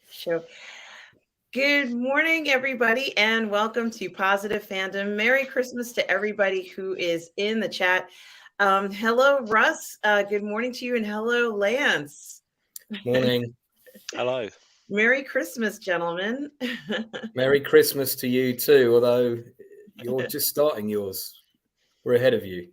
Show. Good morning, everybody, and welcome to Positive Fandom. Merry Christmas to everybody who is in the chat. Hello, Russ. Good morning to you, and hello, Lance. Morning. Hello. Merry Christmas, gentlemen. Merry Christmas to you too, although you're just starting yours. We're ahead of you.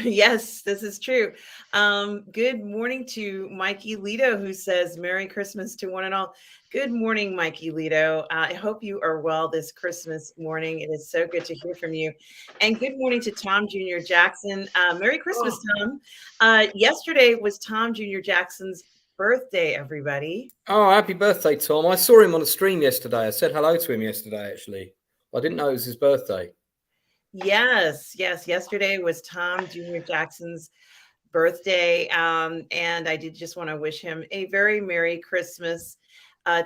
Yes, this is true. Good morning to Mikey Lito, who says Merry Christmas to one and all. Good morning, Mikey Lito. I hope you are well this Christmas morning. It is so good to hear from you. And good morning to Tom Jr. Jackson. Merry Christmas, Tom. Yesterday was Tom Jr. Jackson's birthday, everybody. Oh, happy birthday, Tom. I saw him on a stream yesterday. I said hello to him yesterday, actually. I didn't know it was his birthday. Yes. Yesterday was Tom Jr. Jackson's birthday. And I did just want to wish him a very Merry Christmas.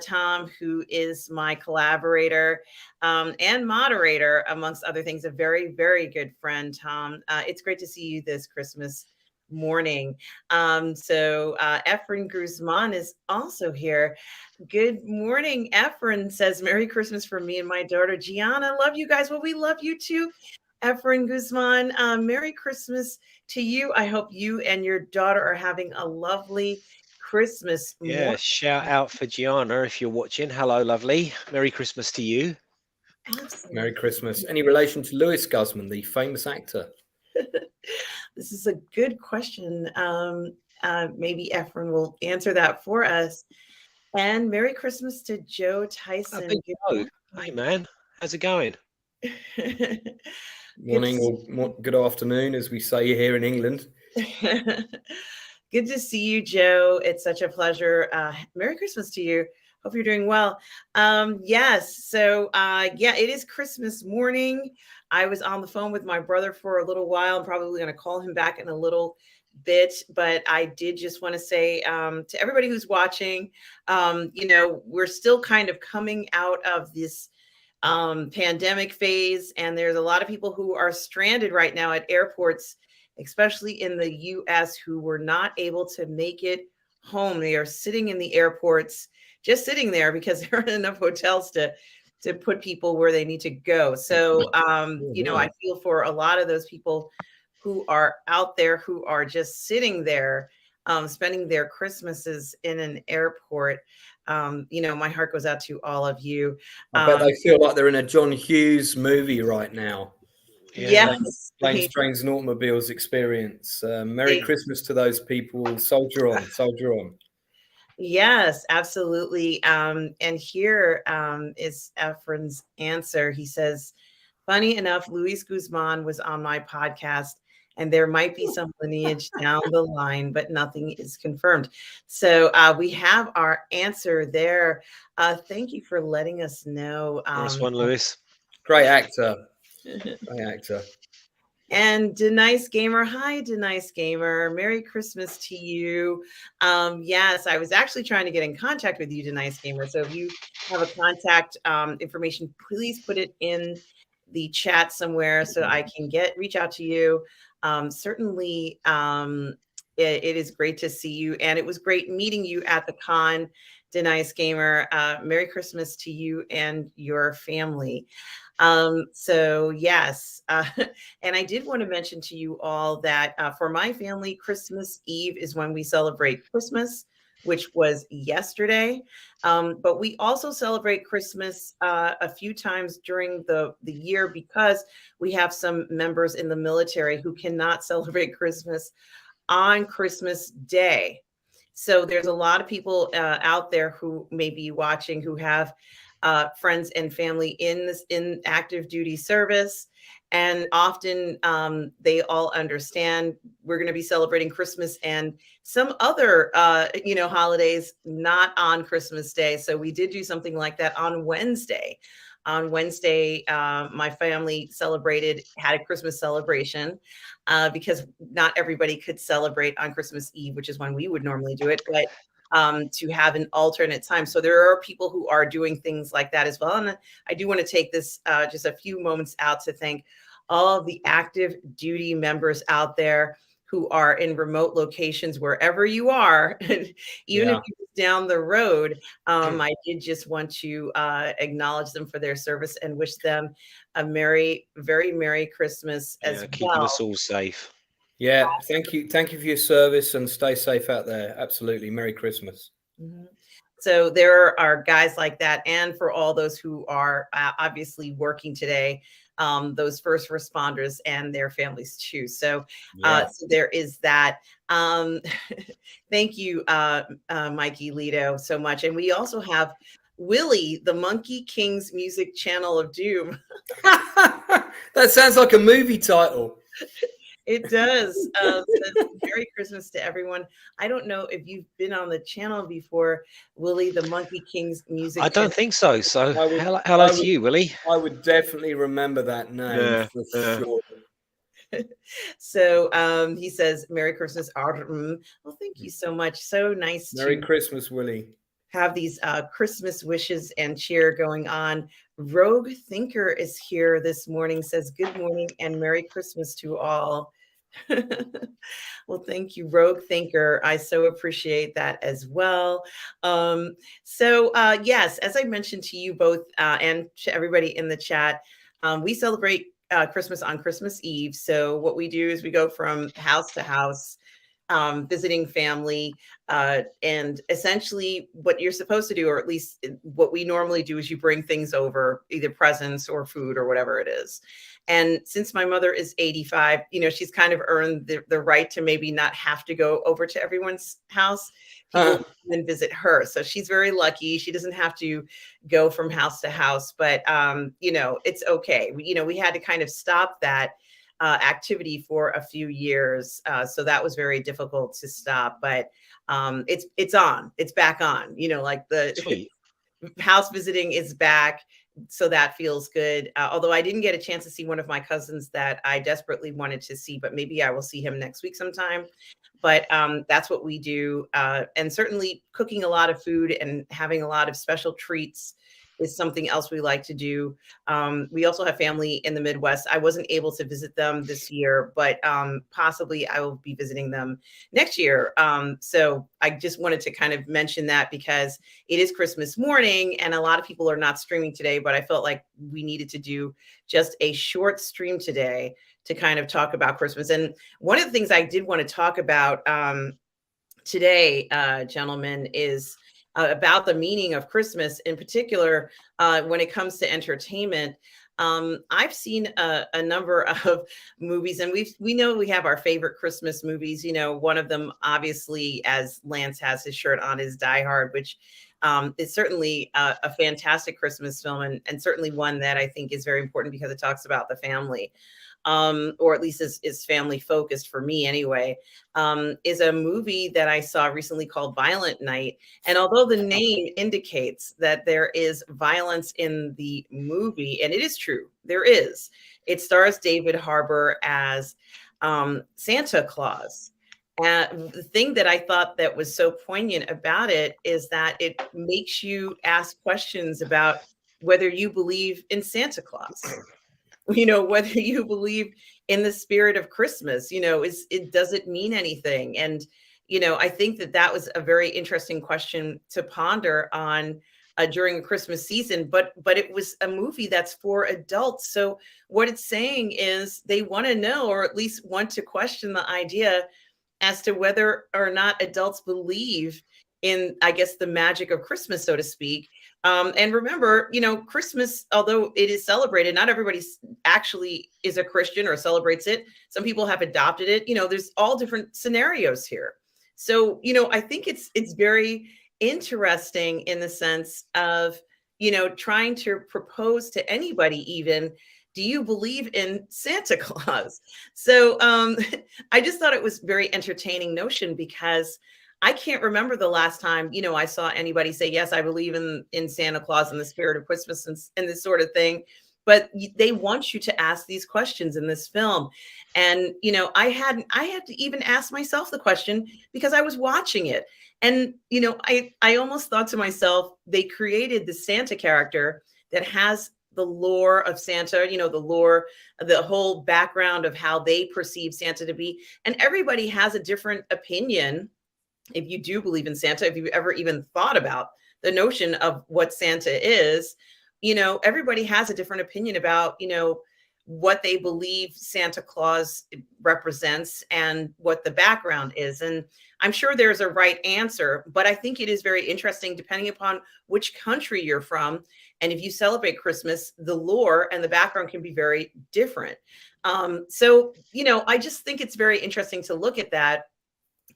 Tom, who is my collaborator and moderator, amongst other things, a very, very good friend, Tom. It's great to see you this Christmas morning. Efren Guzman is also here. Good morning, Efren says, Merry Christmas from me and my daughter, Gianna. Love you guys. Well, we love you too. Efren Guzman, Merry Christmas to you. I hope you and your daughter are having a lovely Christmas morning. Shout out for Gianna if you're watching. Hello, lovely. Merry Christmas to you. Absolutely. Merry Christmas. Any relation to Lewis Guzman, the famous actor? This is a good question. Maybe Efren will answer that for us. And Merry Christmas to Joe Tyson. Hey, man. How's it going? Morning or good afternoon, as we say here in England. Good to see you, Joe. It's such a pleasure. Merry Christmas to you. Hope you're doing well. Yes. So, it is Christmas morning. I was on the phone with my brother for a little while. I'm probably going to call him back in a little bit, but I did just want to say to everybody who's watching, we're still kind of coming out of this pandemic phase, and there's a lot of people who are stranded right now at airports, especially in the US, who were not able to make it home. They are sitting in the airports, just sitting there because there aren't enough hotels to put people where they need to go. So, I feel for a lot of those people who are out there, who are just sitting there, spending their Christmases in an airport. My heart goes out to all of you. I bet they feel like they're in a John Hughes movie right now. Yes. Planes, Trains and Automobiles experience. Merry Christmas to those people. Soldier on, soldier on. Yes, absolutely. And here is Efren's answer. He says, funny enough, Luis Guzman was on my podcast, and there might be some lineage down the line, but nothing is confirmed. So we have our answer there. Thank you for letting us know. Nice one, Lewis. Great actor. Great actor. And Denice Gamer, hi Denice Gamer, Merry Christmas to you. Yes, I was actually trying to get in contact with you, Denice Gamer. So if you have a contact information, please put it in the chat somewhere so I can reach out to you. Certainly, it is great to see you, and it was great meeting you at the con, Denice Gamer. Merry Christmas to you and your family. Yes, and I did want to mention to you all that for my family, Christmas Eve is when we celebrate Christmas, which was yesterday. But we also celebrate Christmas a few times during the year because we have some members in the military who cannot celebrate Christmas on Christmas Day. So there's a lot of people out there who may be watching who have friends and family in active duty service. And often they all understand we're going to be celebrating Christmas and some other, holidays not on Christmas Day. So we did do something like that on Wednesday. On Wednesday, my family had a Christmas celebration because not everybody could celebrate on Christmas Eve, which is when we would normally do it. But to have an alternate time. So there are people who are doing things like that as well. And I do want to take this just a few moments out to thank all of the active duty members out there who are in remote locations, wherever you are, even if you're down the road. I did just want to acknowledge them for their service and wish them a very Merry Christmas as keeping well. us all safe. Yeah, thank you for your service, and stay safe out there. Absolutely. Merry Christmas. Mm-hmm. So there are guys like that, and for all those who are obviously working today, those first responders and their families too. So, so there is that. Thank you, Mikey Lito, so much. And we also have Willie, the Monkey King's Music Channel of Doom. That sounds like a movie title. It does. Merry Christmas to everyone. I don't know if you've been on the channel before, Willie, the Monkey King's Music I don't Channel. think so. So hello to you, Willie. I would definitely remember that name for sure. So he says, Merry Christmas. Well, thank you so much. So nice Merry to Christmas, Willie. have these Christmas wishes and cheer going on. Rogue Thinker is here this morning, says good morning and Merry Christmas to all. Well, thank you, Rogue Thinker. I so appreciate that as well. Yes, as I mentioned to you both and to everybody in the chat, we celebrate Christmas on Christmas Eve. So what we do is we go from house to house, visiting family, and essentially what you're supposed to do, or at least what we normally do, is you bring things over, either presents or food or whatever it is. And since my mother is 85, she's kind of earned the right to maybe not have to go over to everyone's house. People come and visit her. So she's very lucky. She doesn't have to go from house to house, but it's okay. We had to kind of stop that activity for a few years. So that was very difficult to stop, but it's back on, like the house visiting is back. So that feels good. Although I didn't get a chance to see one of my cousins that I desperately wanted to see, but maybe I will see him next week sometime. But that's what we do. And certainly cooking a lot of food and having a lot of special treats is something else we like to do. We also have family in the Midwest. I wasn't able to visit them this year, but possibly I will be visiting them next year. So I just wanted to kind of mention that because it is Christmas morning and a lot of people are not streaming today, but I felt like we needed to do just a short stream today to kind of talk about Christmas. And one of the things I did want to talk about today, gentlemen, is about the meaning of Christmas, in particular, when it comes to entertainment. I've seen a number of movies, and we know we have our favorite Christmas movies. One of them, obviously, as Lance has his shirt on, is Die Hard, which is certainly a fantastic Christmas film, and certainly one that I think is very important because it talks about the family. Or at least is family focused for me anyway, is a movie that I saw recently called Violent Night. And although the name indicates that there is violence in the movie, and it is true, there is, it stars David Harbour as Santa Claus. And the thing that I thought that was so poignant about it is that it makes you ask questions about whether you believe in Santa Claus. Whether you believe in the spirit of Christmas, does it mean anything? And, I think that was a very interesting question to ponder on during a Christmas season, but it was a movie that's for adults. So what it's saying is they want to know, or at least want to question the idea as to whether or not adults believe in, I guess, the magic of Christmas, so to speak. And remember, Christmas, although it is celebrated, not everybody actually is a Christian or celebrates it. Some people have adopted it. There's all different scenarios here. So, I think it's very interesting in the sense of, trying to propose to anybody even, do you believe in Santa Claus? So I just thought it was very entertaining notion because I can't remember the last time, I saw anybody say, yes, I believe in Santa Claus and the spirit of Christmas and this sort of thing. But they want you to ask these questions in this film. And, I had to even ask myself the question because I was watching it. And, I almost thought to myself, they created the Santa character that has the lore of Santa, you know, the lore, the whole background of how they perceive Santa to be. And everybody has a different opinion. If you do believe in Santa, if you've ever even thought about the notion of what Santa is, you know, everybody has a different opinion about, you know, what they believe Santa Claus represents and what the background is. And I'm sure there's a right answer, but I think it is very interesting depending upon which country you're from. And if you celebrate Christmas, the lore and the background can be very different. So, you know, I just think it's very interesting to look at that.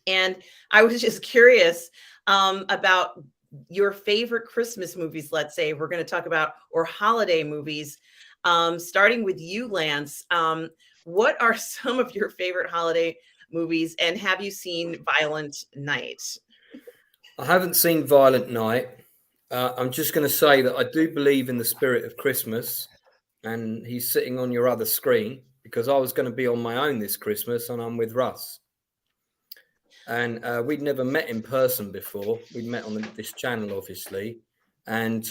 And I was just curious about your favorite Christmas movies, let's say we're going to talk about, or holiday movies. Starting with you, Lance, what are some of your favorite holiday movies, and have you seen Violent Night? I haven't seen Violent Night. I'm just going to say that I do believe in the spirit of Christmas, and he's sitting on your other screen because I was going to be on my own this Christmas, and I'm with Russ. And we'd never met in person before. We'd met on this channel, obviously, and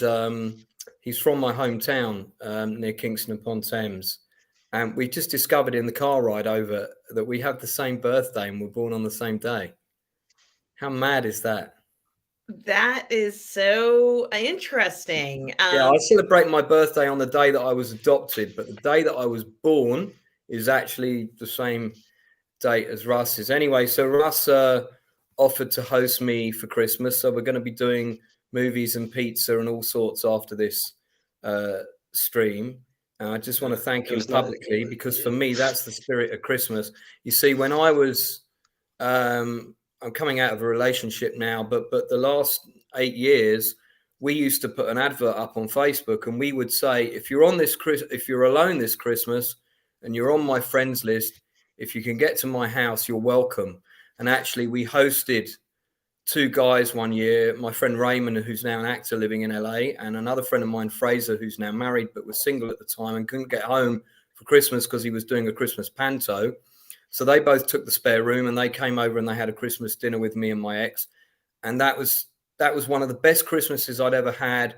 he's from my hometown near Kingston upon Thames. And we just discovered in the car ride over that we have the same birthday and we're born on the same day. How mad is that? That is so interesting. Yeah, I celebrate my birthday on the day that I was adopted, but the day that I was born is actually the same date as Russ's. Anyway, so Russ offered to host me for Christmas. So we're going to be doing movies and pizza and all sorts after this stream. And I just want to thank him publicly because for me, that's the spirit of Christmas. You see, when I was, I'm coming out of a relationship now, but the last 8 years, we used to put an advert up on Facebook and we would say, if you're alone this Christmas and you're on my friends list, if you can get to my house, you're welcome. And actually, we hosted 2 guys one year, my friend Raymond, who's now an actor living in LA, and another friend of mine, Fraser, who's now married but was single at the time and couldn't get home for Christmas because he was doing a Christmas panto. So they both took the spare room and they came over and they had a Christmas dinner with me and my ex. And that was one of the best Christmases I'd ever had.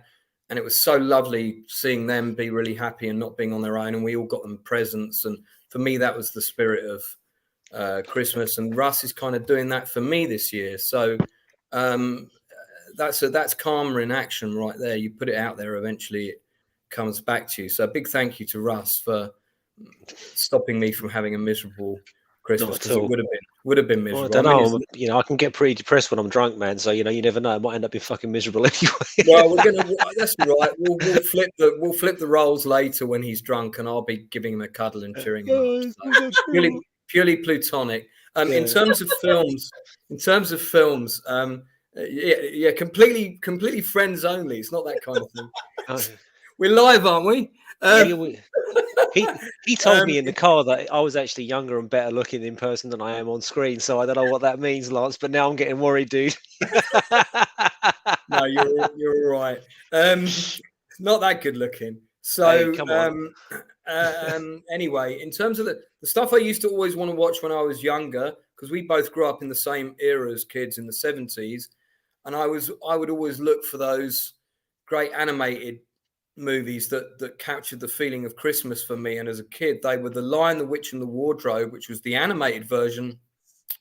And it was so lovely seeing them be really happy and not being on their own. And we all got them presents. And for me, that was the spirit of Christmas. And Russ is kind of doing that for me this year. So that's karma in action right there. You put it out there, eventually it comes back to you. So a big thank you to Russ for stopping me from having a miserable Christmas, because it would have been miserable. Well, I don't know. You know, I can get pretty depressed when I'm drunk, man. So you know, you never know. I might end up being fucking miserable anyway. Well, that's all right. We'll flip the roles later when he's drunk, and I'll be giving him a cuddle and cheering him up. So, purely plutonic. In terms of films, yeah, completely friends only. It's not that kind of thing. We're live, aren't we? He told me in the car that I was actually younger and better looking in person than I am on screen. So I don't know what that means, Lance. But now I'm getting worried, dude. No, you're all right. Not that good looking. So hey, come on. Anyway, in terms of the stuff I used to always want to watch when I was younger, because we both grew up in the same era as kids in the 70s, and I would always look for those great animated movies that captured the feeling of Christmas for me. And as a kid, they were The Lion, the Witch and the Wardrobe, which was the animated version.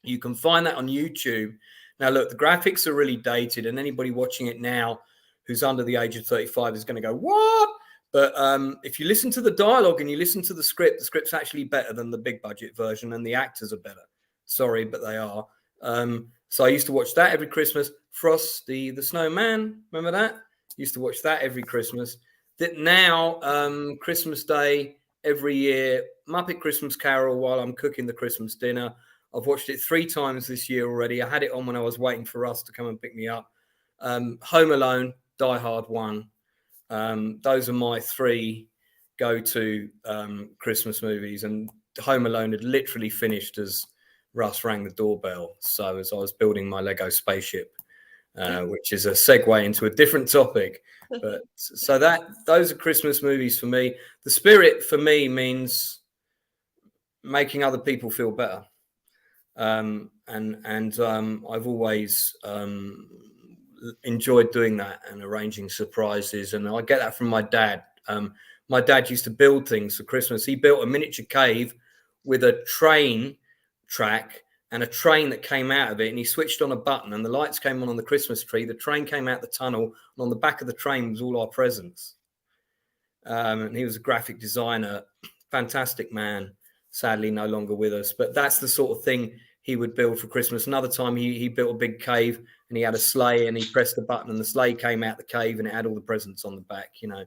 You can find that on YouTube. Now, look, the graphics are really dated, and anybody watching it now who's under the age of 35 is going to go, what? But if you listen to the dialogue and you listen to the script's actually better than the big budget version, and the actors are better. Sorry, but they are. So I used to watch that every Christmas. Frosty the Snowman, remember that? Used to watch that every Christmas. That now, Christmas Day every year, Muppet Christmas Carol while I'm cooking the Christmas dinner. I've watched it 3 times this year already. I had it on when I was waiting for Russ to come and pick me up. Home Alone, Die Hard 1. Those are my 3 go-to Christmas movies. And Home Alone had literally finished as Russ rang the doorbell. So as I was building my Lego spaceship, which is a segue into a different topic. But so those are Christmas movies for me. The spirit for me means making other people feel better. And I've always enjoyed doing that and arranging surprises. And I get that from my dad. my dad used to build things for Christmas. He built a miniature cave with a train track and a train that came out of it, and he switched on a button and the lights came on the Christmas tree. The train came out the tunnel, and on the back of the train was all our presents. And he was a graphic designer, fantastic man, sadly no longer with us. But that's the sort of thing he would build for Christmas. Another time he built a big cave and he had a sleigh, and he pressed the button and the sleigh came out the cave and it had all the presents on the back. You know,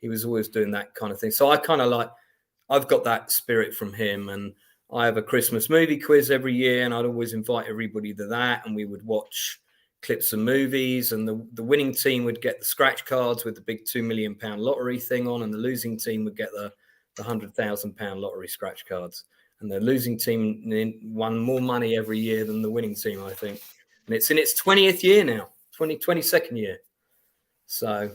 he was always doing that kind of thing. So I kind of like, I've got that spirit from him. And I have a Christmas movie quiz every year, and I'd always invite everybody to that, and we would watch clips of movies, and the winning team would get the scratch cards with the big £2 million lottery thing on, and the losing team would get the £100,000 lottery scratch cards. And the losing team won more money every year than the winning team, I think. And it's in its 20th year now, 22nd year. So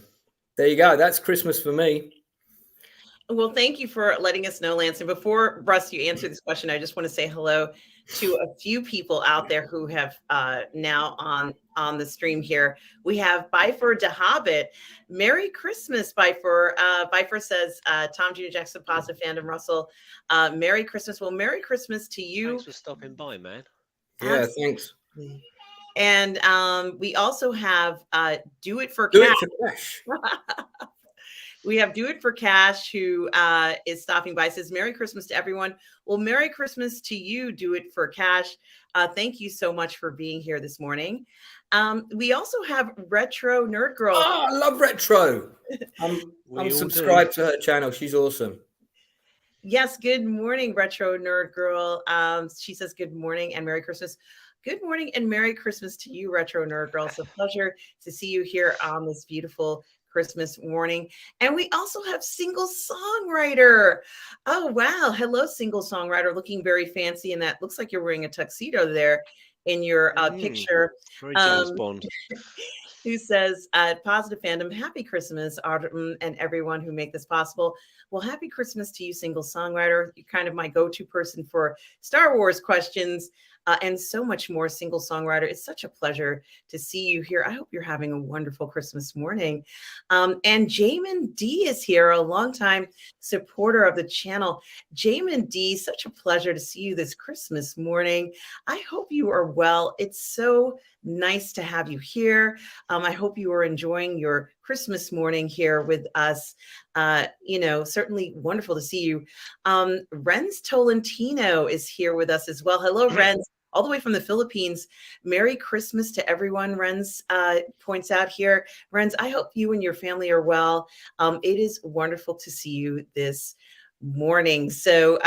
there you go. That's Christmas for me. Well, thank you for letting us know, Lance. And before, Russ, you answer this question, I just want to say hello to a few people out there who have now on the stream here. We have Bifer the Hobbit. Merry Christmas, Bifer. Bifer says, Tom Jr. Jackson, positive fandom, Russell. Merry Christmas. Well, Merry Christmas to you. Thanks for stopping by, man. Yeah, Absolutely. thanks. And we also have Do It for Do Cash. it for cash. We have Do It for Cash, who is stopping by, says, Merry Christmas to everyone. Well, Merry Christmas to you, Do It for Cash. Thank you so much for being here this morning. We also have Retro Nerd Girl. Oh, I love Retro. I'm subscribed to her channel. She's awesome. Yes, good morning, Retro Nerd Girl. She says good morning and Merry Christmas. Good morning and Merry Christmas to you, Retro Nerd Girl. It's a pleasure to see you here on this beautiful Christmas morning. And we also have Single Songwriter. Oh, wow. Hello, Single Songwriter, looking very fancy. And that looks like you're wearing a tuxedo there in your picture. Very James Bond. Who says, positive fandom, happy Christmas, Autumn, and everyone who make this possible. Well, happy Christmas to you, Single Songwriter. You're kind of my go-to person for Star Wars questions. And so much more, Single Songwriter. It's such a pleasure to see you here. I hope you're having a wonderful Christmas morning. And Jamin D is here, a longtime supporter of the channel. Jamin D, such a pleasure to see you this Christmas morning. I hope you are well. It's so nice to have you here. I hope you are enjoying your Christmas morning here with us. Certainly wonderful to see you. Renz Tolentino is here with us as well. Hello, Renz. All the way from the Philippines. Merry Christmas to everyone, Renz points out here. Renz, I hope you and your family are well. It is wonderful to see you this morning. So,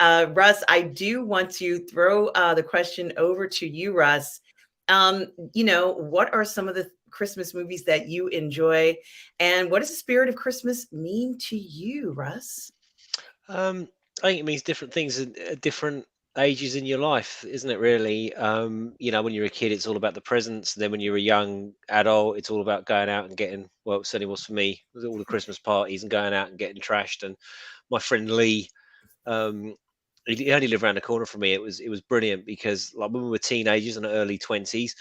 Russ, I do want to throw the question over to you, Russ. What are some of the Christmas movies that you enjoy, and what does the spirit of Christmas mean to you, Russ? I think it means different things at different ages in your life, isn't it, really? When you're a kid, it's all about the presents. And then when you're a young adult, it's all about going out and getting, well, it certainly was for me, all the Christmas parties and going out and getting trashed. And my friend Lee, he only lived around the corner from me. It was brilliant because, like, when we were teenagers and early 20s,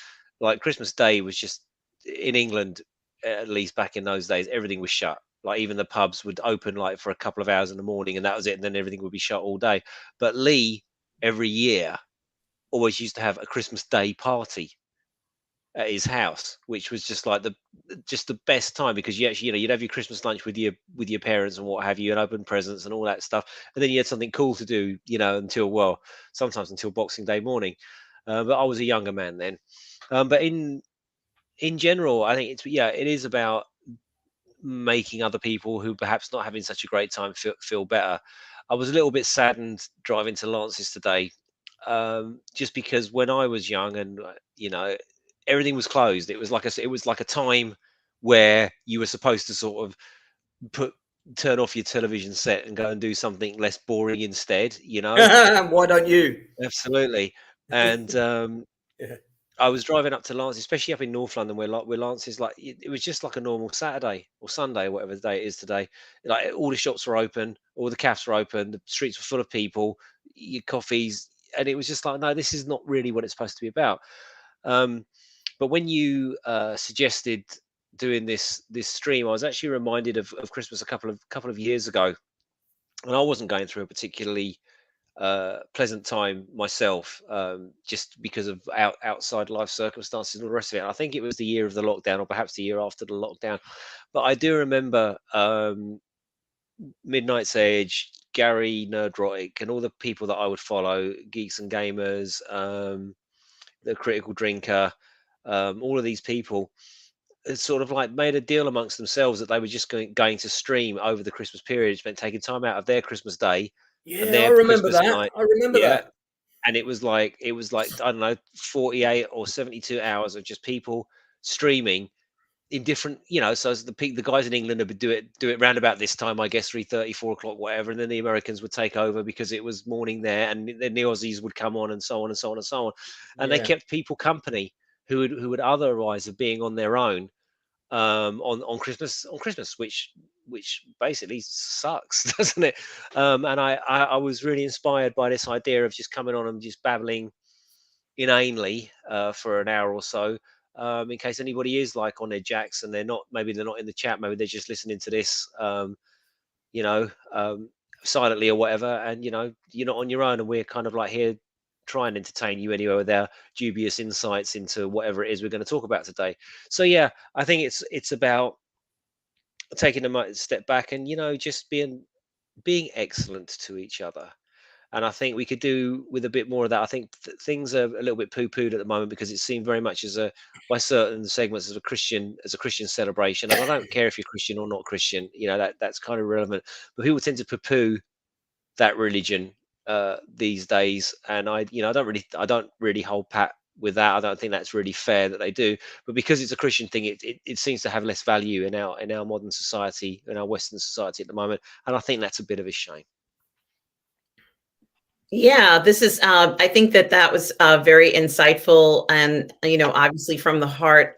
like, Christmas Day was just, in England, at least back in those days, everything was shut. Like, even the pubs would open like for a couple of hours in the morning, and that was it. And then everything would be shut all day. But Lee, every year, always used to have a Christmas Day party at his house, which was just like the best time, because you actually, you'd have your Christmas lunch with your parents and what have you, and open presents and all that stuff. And then you had something cool to do, sometimes until Boxing Day morning. But I was a younger man then. But in general, I think it is about making other people who perhaps not having such a great time feel better. I was a little bit saddened driving to Lance's today, just because when I was young and everything was closed. It was like a time where you were supposed to sort of turn off your television set and go and do something less boring instead. Why don't you? Absolutely. And Yeah. I was driving up to Lance, especially up in North London, where Lance is, like, it was just like a normal Saturday or Sunday, whatever the day it is today. Like, all the shops were open, all the cafes were open, the streets were full of people, your coffees, and it was just like, no, this is not really what it's supposed to be about. But when you suggested doing this stream, I was actually reminded of Christmas a couple of years ago, and I wasn't going through a particularly pleasant time myself, just because of outside life circumstances and all the rest of it. And I think it was the year of the lockdown, or perhaps the year after the lockdown. But I do remember Midnight's Edge, Gary Nerdrotic, and all the people that I would follow, Geeks and Gamers, the Critical Drinker, all of these people sort of like made a deal amongst themselves that they were just going to stream over the Christmas period. It meant taking time out of their Christmas day and Yeah, I their remember Christmas that. night. I remember Yeah. that. And it was like I don't know, 48 or 72 hours of just people streaming in different, so the guys in England would do it round about this time, I guess, 3:30, 4 o'clock, whatever, and then the Americans would take over because it was morning there, and then the Aussies would come on, and so on and so on and so on, and they Yeah. kept people company who would otherwise have been on their own, on Christmas, which basically sucks, doesn't it? And I was really inspired by this idea of just coming on and just babbling inanely for an hour or so, in case anybody is like on their jacks and maybe they're not in the chat, maybe they're just listening to this, you know, um, silently or whatever, and you're not on your own, and we're kind of like here try and entertain you anyway with our dubious insights into whatever it is we're going to talk about today. So yeah, I think it's about taking a step back and just being excellent to each other. And I think we could do with a bit more of that. I think things are a little bit poo-pooed at the moment because it's seen very much by certain segments as a Christian celebration. And I don't care if you're Christian or not Christian, that's kind of relevant. But people tend to poo-poo that religion these days, and I don't really hold pat with that. I don't think that's really fair that they do. But because it's a Christian thing, it seems to have less value in our modern society, in our Western society at the moment, and I think that's a bit of a shame. Yeah, this is, I think that was very insightful and, obviously from the heart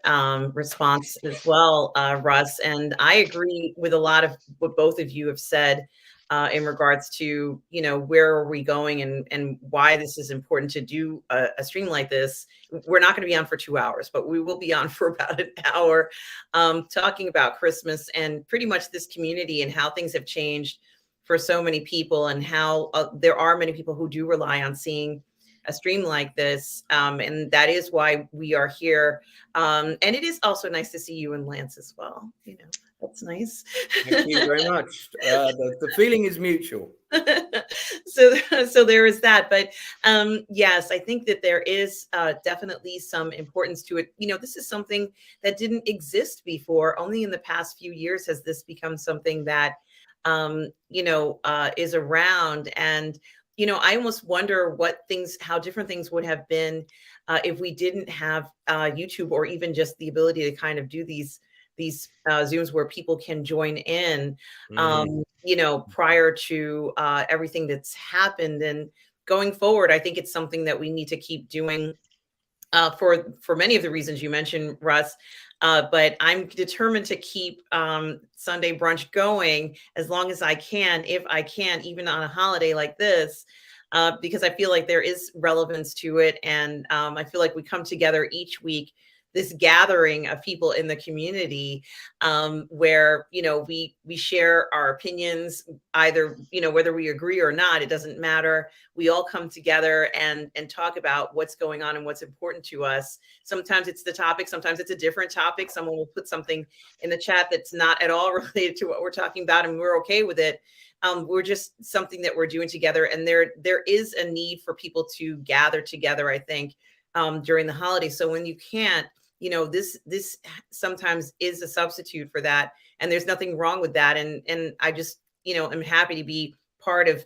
response as well, Russ. And I agree with a lot of what both of you have said in regards to, where are we going and why this is important to do a stream like this. We're not going to be on for 2 hours, but we will be on for about an hour talking about Christmas and pretty much this community and how things have changed for so many people, and how there are many people who do rely on seeing a stream like this. And that is why we are here. And it is also nice to see you and Lance as well. That's nice. Thank you very much. The feeling is mutual. So there is that. But yes, I think that there is definitely some importance to it. This is something that didn't exist before. Only in the past few years has this become something that is around. And, I almost wonder how different things would have been if we didn't have YouTube, or even just the ability to kind of do these Zooms where people can join in, prior to everything that's happened. And going forward, I think it's something that we need to keep doing for many of the reasons you mentioned, Russ. But I'm determined to keep Sunday brunch going as long as I can, if I can, even on a holiday like this, because I feel like there is relevance to it. And I feel like we come together each week, this gathering of people in the community, where we share our opinions, either whether we agree or not, it doesn't matter. We all come together and talk about what's going on and what's important to us. Sometimes it's the topic, sometimes it's a different topic. Someone will put something in the chat that's not at all related to what we're talking about, and we're okay with it. We're just something that we're doing together, and there is a need for people to gather together, I think, during the holidays. So when you can't, this sometimes is a substitute for that, and there's nothing wrong with that. And I just, am happy to be part of,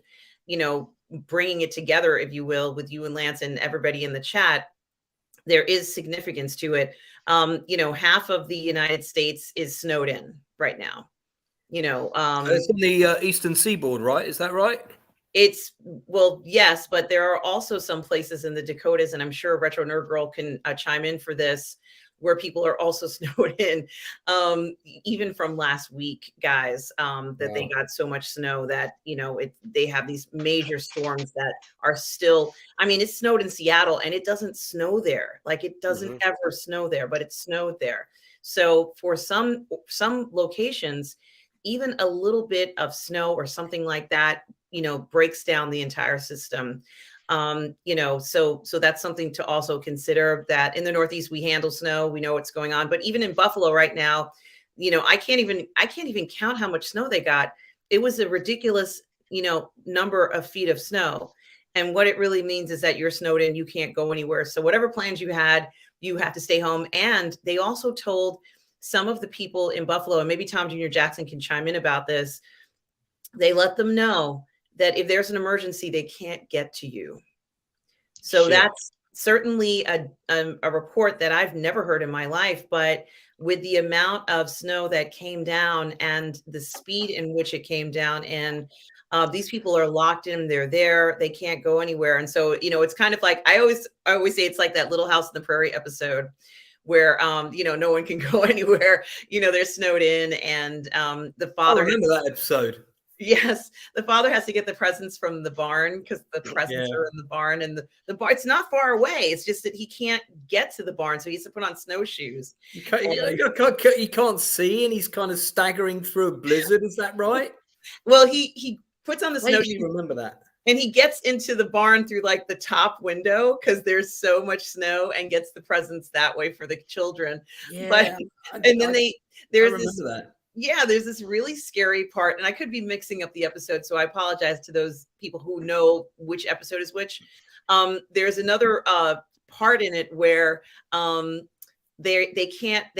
bringing it together, if you will, with you and Lance and everybody in the chat. There is significance to it. Half of the United States is snowed in right now. It's on the eastern seaboard, right? Is that right? Well, yes, but there are also some places in the Dakotas, and I'm sure Retro Nerd Girl can chime in for this, where people are also snowed in, even from last week, guys, that they got so much snow that, they have these major storms that are still, it snowed in Seattle and it doesn't snow there. Like, it doesn't ever snow there, but it snowed there. So for some locations, even a little bit of snow or something like that, breaks down the entire system. So that's something to also consider, that in the Northeast we handle snow, we know what's going on. But even in Buffalo right now, I can't even count how much snow they got. It was a ridiculous, number of feet of snow. And what it really means is that you're snowed in, you can't go anywhere. So whatever plans you had, you have to stay home. And they also told some of the people in Buffalo, and maybe Tom Jr. Jackson can chime in about this, they let them know that if there's an emergency, they can't get to you. So Shit. that's certainly a report that I've never heard in my life. But with the amount of snow that came down and the speed in which it came down, and these people are locked in, they're there, they can't go anywhere. And so, it's kind of like, I always say it's like that Little House on the Prairie episode where, no one can go anywhere, they're snowed in, and the I father, remember that episode. yes, the father has to get the presents from the barn because the presents Yeah. are in the barn, and the barn, it's not far away. It's just that he can't get to the barn, so he has to put on snowshoes. You can't, And- you can't see, and he's kind of staggering through a blizzard. Is that right? Well, he puts on the I snowshoes, you remember that. and he gets into the barn through like the top window because there's so much snow, and gets the presents that way for the children. Yeah, But and then there's this that. Yeah, there's this really scary part, and I could be mixing up the episode, so I apologize to those people who know which episode is which. There's another part in it where they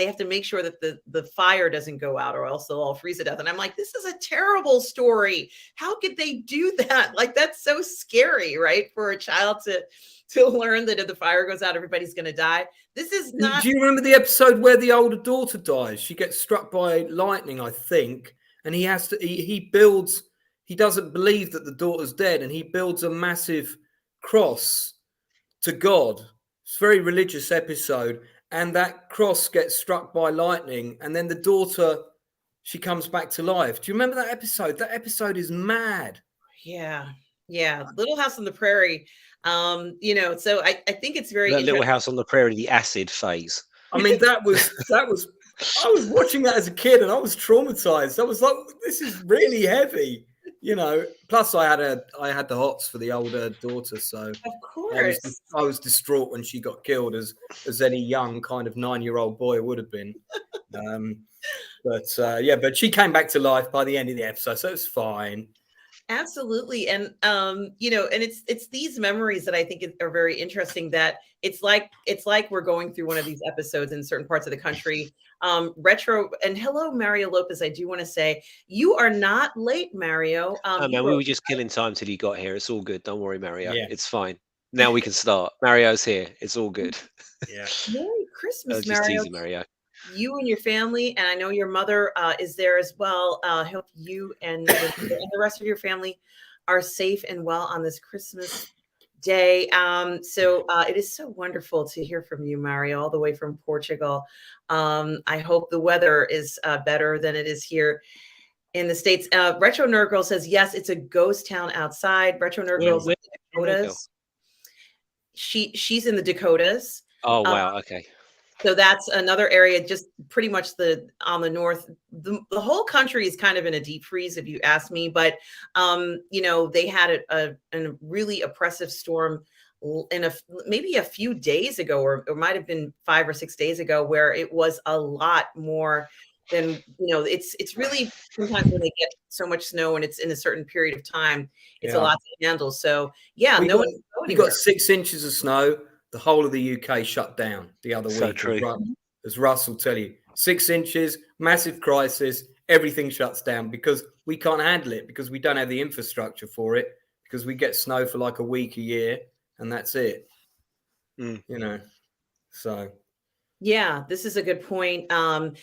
have to make sure that the fire doesn't go out, or else they'll all freeze to death. And I'm like, this is a terrible story. How could they do that? Like, that's so scary, right? For a child to learn that if the fire goes out, everybody's going to die. This is not. Do you remember the episode where the older daughter dies? She gets struck by lightning, I think, and he has to. He builds. He doesn't believe that the daughter's dead, and he builds a massive cross to God. It's a very religious episode, and that cross gets struck by lightning, and then the daughter, she comes back to life. Do you remember that episode? That episode is mad. Yeah. Little House on the Prairie. So I think it's very That Little interesting. House on the Prairie, the acid phase. I mean, that was. I was watching that as a kid, and I was traumatized. I was like, "This is really heavy," Plus, I had the hots for the older daughter, so Of course. I was distraught when she got killed, as any young kind of 9-year-old boy would have been. But she came back to life by the end of the episode, so it's fine. Absolutely. And and it's these memories that I think are very interesting, that it's like we're going through one of these episodes in certain parts of the country. Retro, and hello, Mario Lopez. I do want to say you are not late, Mario. Oh man, we were just killing time till you got here. It's all good. Don't worry, Mario. Yeah. It's fine. Now we can start. Mario's here. It's all good. Yeah. Merry I Christmas, was just Mario. teasing Mario. You and your family, and I know your mother is there as well. I hope you and the rest of your family are safe and well on this Christmas day. So it is so wonderful to hear from you, Mario, all the way from Portugal. I hope the weather is better than it is here in the States. Retro Nerd Girl says, yes, it's a ghost town outside. Retro Nerd Girl's in the Dakotas. She's in the Dakotas. Oh wow, okay. So that's another area, just pretty much on the north. The whole country is kind of in a deep freeze, if you ask me. But they had a really oppressive storm maybe a few days ago, or it might have been 5 or 6 days ago, where it was a lot more than it's really, sometimes when they get so much snow and it's in a certain period of time, it's a lot to handle. So yeah, we got 6 inches of snow. The whole of the UK shut down the other week. So true. As Russ will tell you, 6 inches, massive crisis. Everything shuts down because we can't handle it, because we don't have the infrastructure for it, because we get snow for like a week a year and that's it. So. Yeah, this is a good point. And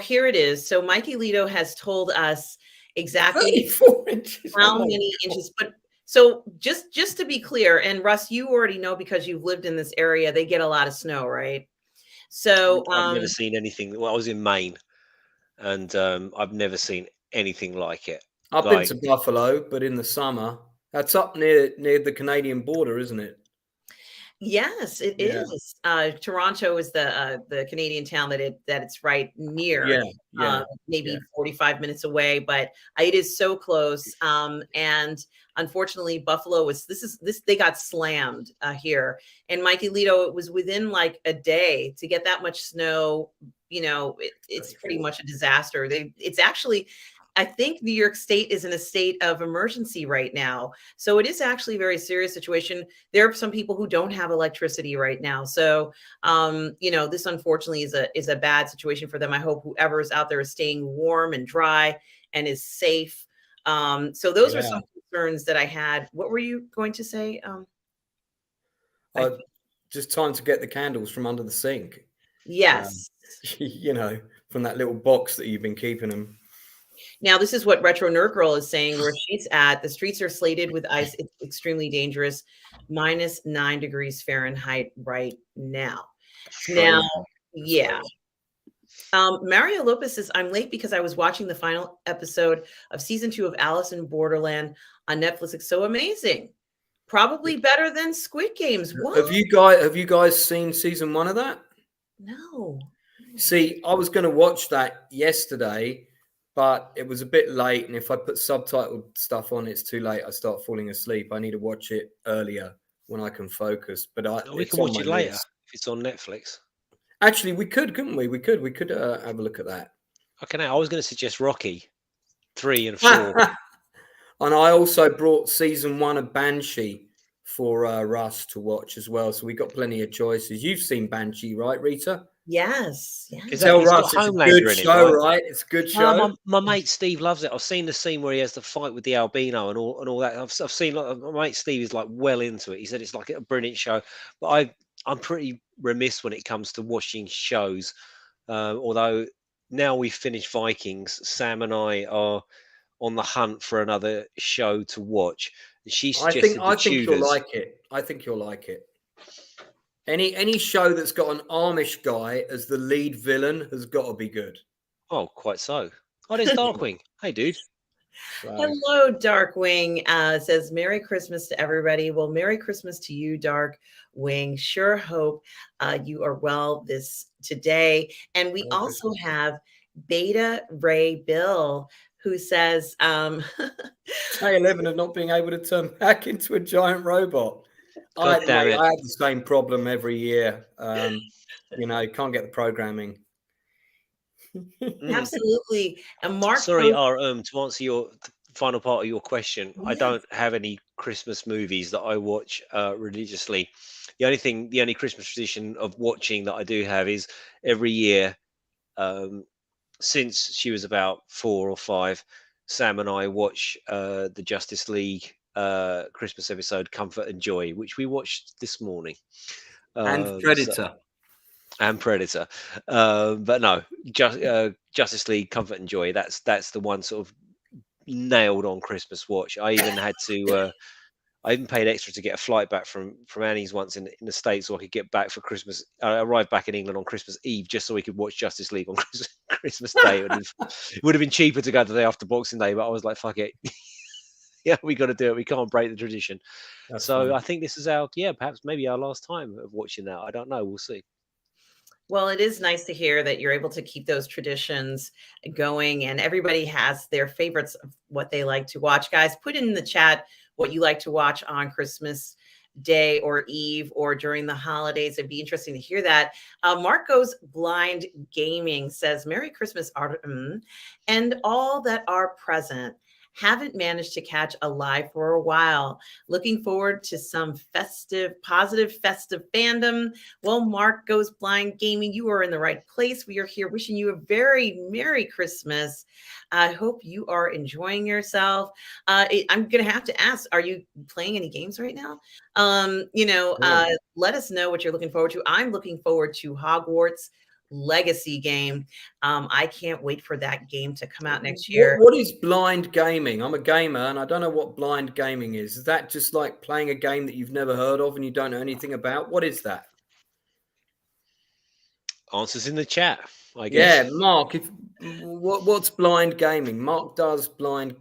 here it is. So Mikey Lito has told us exactly 34 inches. how many inches, but so just to be clear, and Russ, you already know because you've lived in this area, they get a lot of snow, right? So I've never seen anything. Well, I was in Maine, and I've never seen anything like it. I've been to Buffalo, but in the summer. That's up near the Canadian border, isn't it? Yes, it Yeah, is. Toronto is the Canadian town that it's right near. yeah, yeah, yeah. Maybe 45 minutes away, but it is so close. And unfortunately, Buffalo was this they got slammed here. And Mikey Lito, it was within like a day to get that much snow. It's pretty Dreadful. much a disaster. It's actually, I think New York State is in a state of emergency right now. So it is actually a very serious situation. There are some people who don't have electricity right now. So, this unfortunately is a bad situation for them. I hope whoever is out there is staying warm and dry and is safe. So those are Yeah. some concerns that I had. What were you going to say? Just time to get the candles from under the sink. Yes. From that little box that you've been keeping them. Now, this is what Retro Nerd Girl is saying where she's at. The streets are slated with ice. It's extremely dangerous. -9 degrees Fahrenheit right now. Now, yeah. Mario Lopez says, I'm late because I was watching the final episode of season 2 of Alice in Borderland on Netflix. It's so amazing. Probably better than Squid Games. What? Have you guys seen season 1 of that? No. See, I was going to watch that yesterday, but it was a bit late, and if I put subtitled stuff on, it's too late. I start falling asleep. I need to watch it earlier when I can focus. But We it's can on watch my it later list. if it's on Netflix. Actually, we could, couldn't we? We could have a look at that. Okay, now I was going to suggest Rocky 3 and 4. And I also brought season 1 of Banshee for Russ to watch as well. So we got plenty of choices. You've seen Banshee, right, Rita? Yes. Is Yes. that Tell it's Russ got it's a Homelander good in it, show, right? right? It's a good show. My mate Steve loves it. I've seen the scene where he has the fight with the albino and all that. I've seen my mate Steve is like well into it. He said it's like a brilliant show. But I'm pretty remiss when it comes to watching shows. Although now we've finished Vikings, Sam and I are on the hunt for another show to watch. She suggested I the think you'll Tudors. like it. I think you'll like it. Any show that's got an Amish guy as the lead villain has got to be good. Oh, quite so. Oh, there's Darkwing. Hey, dude. So, Hello, Darkwing. Says Merry Christmas to everybody. Well, Merry Christmas to you, Darkwing. Sure hope you are well today. And we also have Beta Ray Bill, who says, Day 11 of not being able to turn back into a giant robot. God damn it. I have the same problem every year. Can't get the programming. Absolutely. And Mark, sorry, to answer your final part of your question, I Yes. don't have any Christmas movies that I watch religiously. The only Christmas tradition of watching that I do have is every year, since she was about 4 or 5, Sam and I watch the Justice League Christmas episode Comfort and Joy, which we watched this morning. And Predator. But no, Justice League Comfort and Joy, that's the one sort of nailed on Christmas watch. I even had to I even paid extra to get a flight back from Annie's once in the States so I could get back for Christmas. I arrived back in England on Christmas Eve just so we could watch Justice League on Christmas Day. It would have been cheaper to go the day after Boxing Day, but I was like, fuck it. Yeah, we got to do it. We can't break the tradition. That's so funny. I think this is perhaps maybe our last time of watching that. I don't know. We'll see. Well, it is nice to hear that you're able to keep those traditions going, and everybody has their favorites of what they like to watch. Guys, put in the chat what you like to watch on Christmas Day or Eve or during the holidays. It'd be interesting to hear that. Mark Goes Blind Gaming says, Merry Christmas, and all that are present. Haven't managed to catch a live for a while. Looking forward to some positive festive fandom. Well, Mark Goes Blind Gaming, you are in the right place. We are here wishing you a very Merry Christmas. I hope you are enjoying yourself. I'm going to have to ask, are you playing any games right now? Let us know what you're looking forward to. I'm looking forward to Hogwarts Legacy game. I can't wait for that game to come out next year. What is blind gaming? I'm a gamer and I don't know what blind gaming is. Is that just like playing a game that you've never heard of and you don't know anything about? What is that? Answers in the chat, I guess. Yeah, Mark, what's blind gaming? Mark goes blind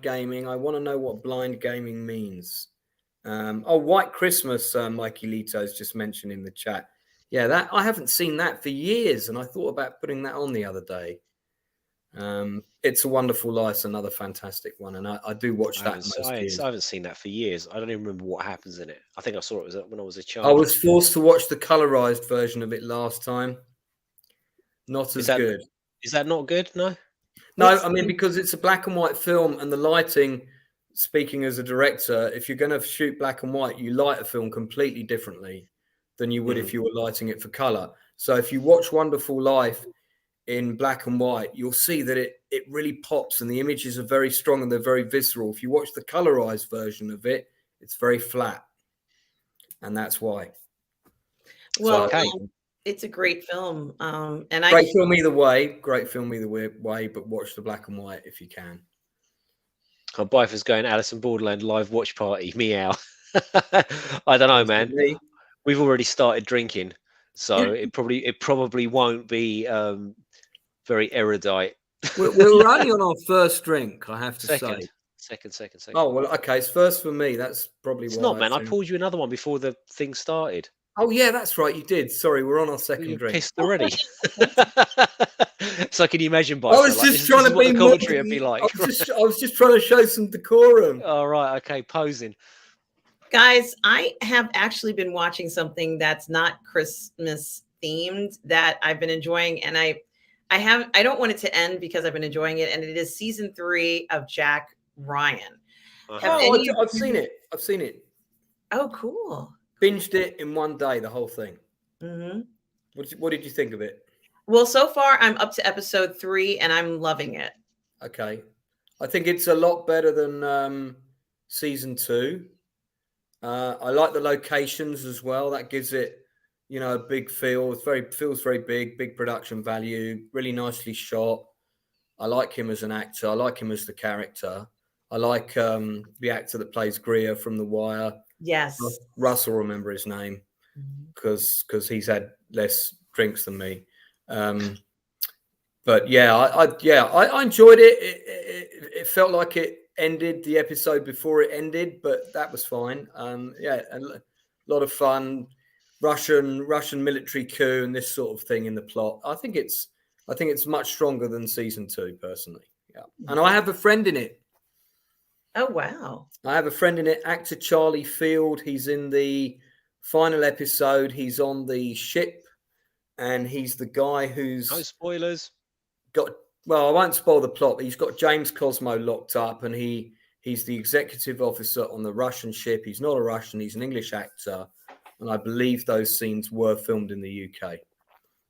gaming. I want to know what blind gaming means. Oh, White Christmas, Mikey Lito's just mentioned in the chat. Yeah, that I haven't seen that for years, and I thought about putting that on the other day. It's a Wonderful Life's another fantastic one, and I do watch I that haven't, most I, years. I haven't seen that for years. I don't even remember what happens in it. I think I saw it when I was a I child. was forced to watch the colorized version of it last time. Not as good. Is that not good? No. No, I mean, because it's a black and white film and the lighting, speaking as a director, if you're going to shoot black and white, you light a film completely differently than you would if you were lighting it for color. So if you watch Wonderful Life in black and white, you'll see that it really pops and the images are very strong and they're very visceral. If you watch the colorized version of it, it's very flat. And that's why. Well, Okay. it's a great film. And Great film either way. Great film either way, but watch the black and white if you can. My wife is going Alice in Borderland live watch party. Meow. I don't know, man. We've already started drinking, so it probably won't be very erudite. We're only on our first drink, I have to say. Second. Oh well, okay. It's first for me. That's probably It's why. not, man. I poured you another one before the thing started. Oh yeah, that's right. You did. Sorry, we're on our second You're drink. pissed already. So can you imagine, I was just trying to be the commentary would be like. I was just trying to show some decorum. All right, okay, posing. Guys, I have actually been watching something that's not Christmas themed that I've been enjoying, and I don't want it to end because I've been enjoying it, and it is season 3 of Jack Ryan. I've seen it. I've seen it. Oh, cool. Binged it in one day, the whole thing. Mm-hmm. What did you think of it? Well, so far I'm up to episode 3 and I'm loving it. Okay. I think it's a lot better than season 2. I like the locations as well. That gives it, a big feel. Feels very big production value, really nicely shot. I like him as an actor. I like him as the character. I like the actor that plays Greer from The Wire. Yes. Russ will remember his name because he's had less drinks than me. But yeah, I enjoyed it. It felt like it ended the episode before it ended, but that was fine. Yeah, a lot of fun. Russian military coup and this sort of thing in the plot. I think it's much stronger than season 2, personally. Yeah, and I have a friend in it. Oh wow! I have a friend in it, actor Charlie Field. He's in the final episode. He's on the ship, and he's the guy who's no spoilers. Well, I won't spoil the plot, but he's got James Cosmo locked up, and he's the executive officer on the Russian ship. He's not a Russian; he's an English actor, and I believe those scenes were filmed in the UK.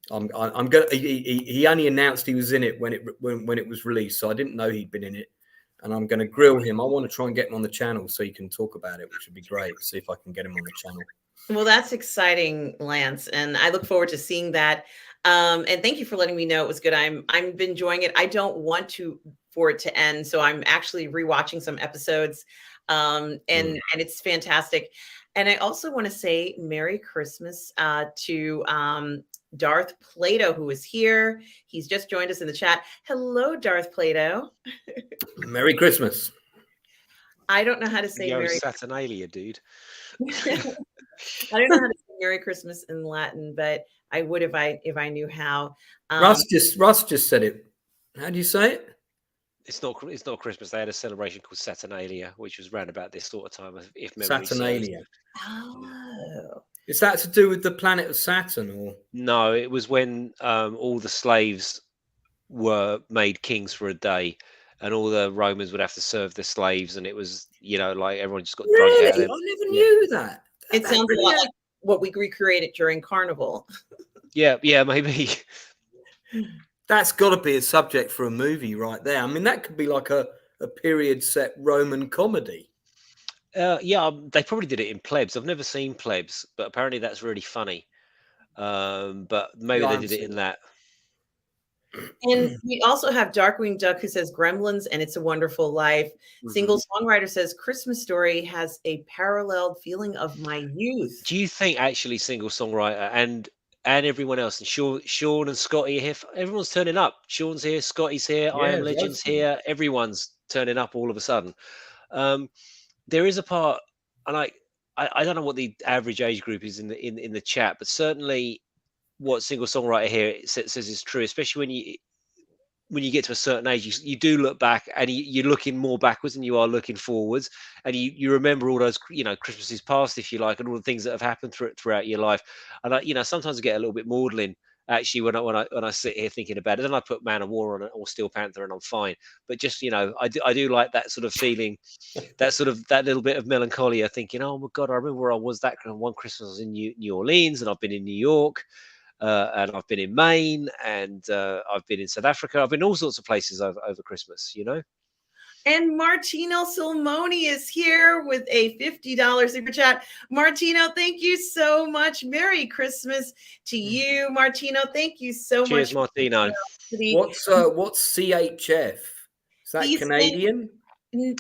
I'm gonna. He only announced he was in it when it was released, so I didn't know he'd been in it. And I'm going to grill him. I want to try and get him on the channel so he can talk about it, which would be great. See if I can get him on the channel. Well, that's exciting, Lance, and I look forward to seeing that. And thank you for letting me know it was good. I'm enjoying it. I don't want for it to end, so I'm actually rewatching some episodes, and it's fantastic. And I also want to say Merry Christmas to Darth Plato, who is here. He's just joined us in the chat. Hello, Darth Plato. Merry Christmas. I don't know how to say Yo, Merry Saturnalia, dude. I don't know how to say Merry Christmas in Latin, but I would if I knew how. Russ just said it. How do you say it? It's not Christmas. They had a celebration called Saturnalia, which was round about this sort of time, if memory serves. Saturnalia. Oh. Is that to do with the planet of Saturn, or no? It was when all the slaves were made kings for a day, and all the Romans would have to serve the slaves, and it was like everyone just got drunk out. I never knew that. It sounds a lot like what we recreated during Carnival. Yeah, maybe. That's got to be a subject for a movie right there. I mean, that could be like a period set Roman comedy. Yeah, they probably did it in Plebs. I've never seen Plebs, but apparently that's really funny. But maybe they did it in that. And we also have Darkwing Duck who says Gremlins and It's a Wonderful Life. Single Songwriter says Christmas Story has a paralleled feeling of my youth. Do you think actually Single Songwriter and everyone else, and Sean and Scotty are here? Everyone's turning up. Sean's here, Scotty's here, I Am Legend's here. Everyone's turning up all of a sudden. There is a part, and I don't know what the average age group is in the chat, but certainly what single songwriter here says is true, especially when you get to a certain age, you do look back and you're looking more backwards than you are looking forwards, and you remember all those Christmases past, if you like, and all the things that have happened throughout your life. And sometimes I get a little bit maudlin actually when I sit here thinking about it. Then I put Man of War on it or Steel Panther and I'm fine. But just I do like that sort of feeling, that little bit of melancholia, thinking, oh my God, I remember where I was that one Christmas. I was in New Orleans, and I've been in New York. And I've been in Maine, and I've been in South Africa. I've been all sorts of places over Christmas, And Martino Silmoni is here with a $50 super chat. Martino, thank you so much. Merry Christmas to you, Martino. Thank you so Cheers, much. Martino. What's CHF? Is that He's Canadian?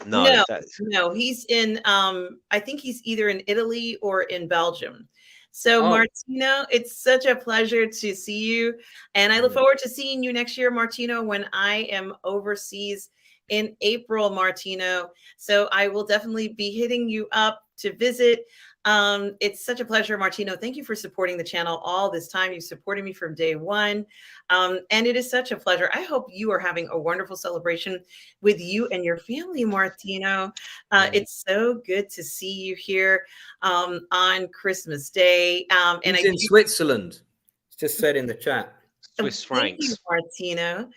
No, he's in I think he's either in Italy or in Belgium. So Martino, it's such a pleasure to see you, and I look forward to seeing you next year, Martino, when I am overseas in April, Martino. So I will definitely be hitting you up to visit. It's such a pleasure, Martino. Thank you for supporting the channel all this time. You've supported me from day one. And it is such a pleasure. I hope you are having a wonderful celebration with you and your family, Martino. It's so good to see you here on Christmas Day. And he's in Switzerland. It's just said in the chat. Swiss francs. Thank you, Martino,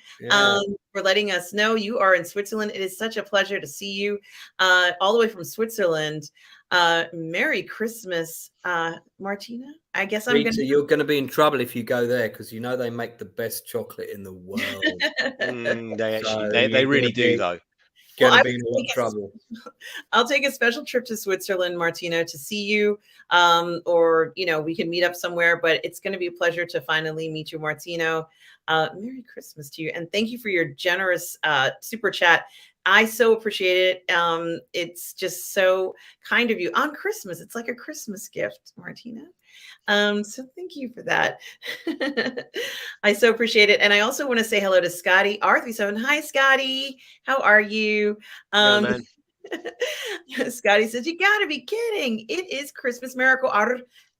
for letting us know you are in Switzerland. It is such a pleasure to see you all the way from Switzerland. Merry Christmas, Martina. I guess you're going to be in trouble if you go there, because they make the best chocolate in the world. They really do, though. Gonna be in a lot of trouble. I'll take a special trip to Switzerland, Martino, to see you. Or we can meet up somewhere, but it's going to be a pleasure to finally meet you, Martino. Merry Christmas to you, and thank you for your generous super chat. I so appreciate it. It's just so kind of you on Christmas. It's like a Christmas gift, Martina. So thank you for that. I so appreciate it. And I also want to say hello to Scotty R37. Hi, Scotty. How are you? Man. Scotty says, you gotta be kidding. It is Christmas Miracle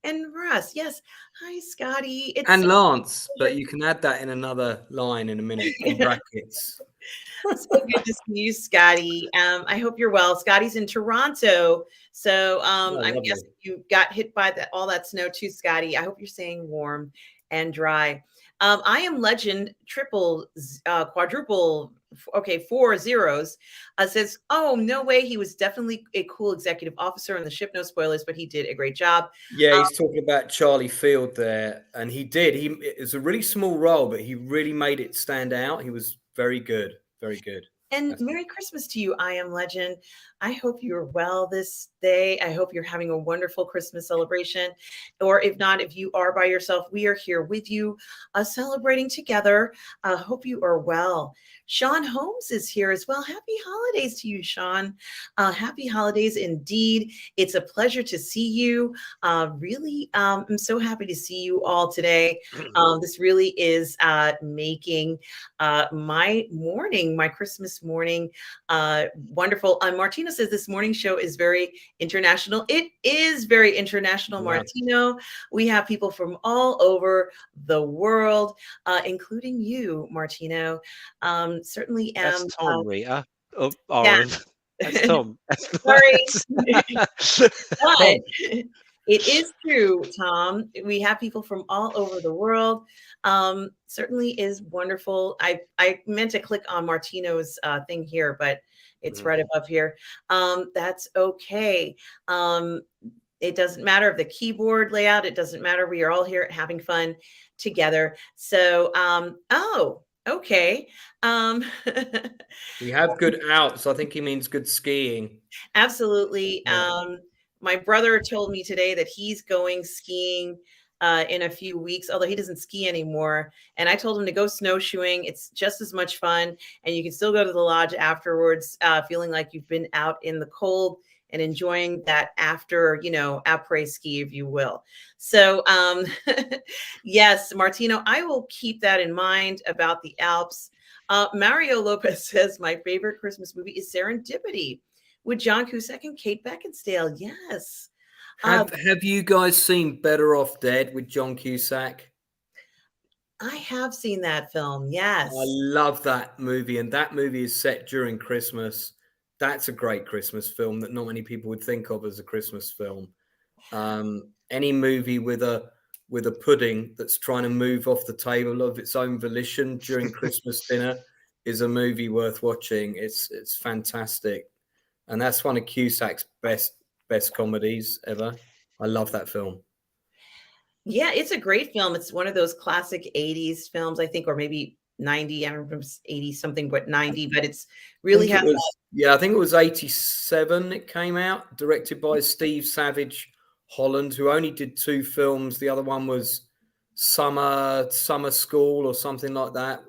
and Russ. Yes. Hi, Scotty. And Lance, but you can add that in another line in a minute in brackets. So good to see you, Scotty. I hope you're well. Scotty's in Toronto. So I guess you got hit by all that snow too, Scotty. I hope you're staying warm and dry. I am legend quadruple. Okay, 4 zeros. Says, oh, no way. He was definitely a cool executive officer on the ship. No spoilers, but he did a great job. Yeah, he's talking about Charlie Field there. And he did. It was a really small role, but he really made it stand out. He was very good. Very good. And Merry Christmas to you, I Am Legend. I hope you're well this day. I hope you're having a wonderful Christmas celebration. Or if not, if you are by yourself, we are here with you celebrating together. Hope you are well. Sean Holmes is here as well. Happy holidays to you, Sean. Happy holidays indeed. It's a pleasure to see you. Really, I'm so happy to see you all today. This really is making my Christmas morning wonderful. Martino says this morning show is very international. It is very international, Martino. We have people from all over the world, including you, Martino. Certainly am. That's Tom, Rita. Oh, Aaron. That's Tom. Sorry. But it is true, Tom. We have people from all over the world. Certainly is wonderful. I meant to click on Martino's thing here, but it's right above here. That's okay. It doesn't matter of the keyboard layout. It doesn't matter. We are all here having fun together. So, okay. We have good outs. I think he means good skiing. Absolutely. My brother told me today that he's going skiing in a few weeks, although he doesn't ski anymore. And I told him to go snowshoeing. It's just as much fun. And you can still go to the lodge afterwards, feeling like you've been out in the cold and enjoying that after, après ski, if you will. So yes, Martino, I will keep that in mind about the Alps. Mario Lopez says, my favorite Christmas movie is Serendipity with John Cusack and Kate Beckinsale. Yes. Have you guys seen Better Off Dead with John Cusack? I have seen that film. I Yes. love that movie, and that movie is set during Christmas. That's a great Christmas film that not many people would think of as a Christmas film. Any movie with a pudding that's trying to move off the table of its own volition during Christmas dinner is a movie worth watching. It's fantastic, and that's one of Cusack's best comedies ever. I love that film. Yeah, it's a great film. It's one of those classic 80s films, I think, or maybe 90. I don't remember if it's 80 something, but 90. But it's really has I think it was 87 it came out, directed by Steve Savage Holland, who only did 2 films. The other one was Summer School or something like that,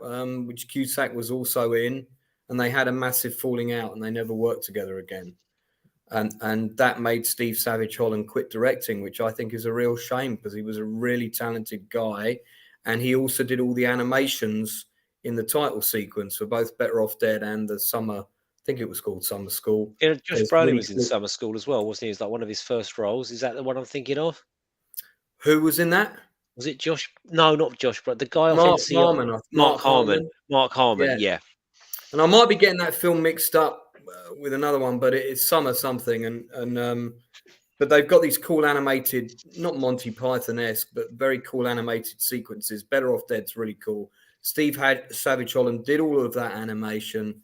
which Cusack was also in, and they had a massive falling out and they never worked together again. And that made Steve Savage Holland quit directing, which I think is a real shame because he was a really talented guy, and he also did all the animations in the title sequence for both Better Off Dead and the Summer. I think it was called Summer School. Yeah, Josh There's Brolin really was in cool- Summer School as well, wasn't he? It was like one of his first roles. Is that the one I'm thinking of? Who was in that? Was it Josh? No, not Josh, but the guy off Mark NCR. Harmon. Mark Harmon. Mark Harmon. Yeah. Yeah. And I might be getting that film mixed up with another one, but it's Summer something, and but they've got these cool animated, not Monty Python-esque, but very cool animated sequences. Better Off Dead's really cool. Steve Savage Holland did all of that animation,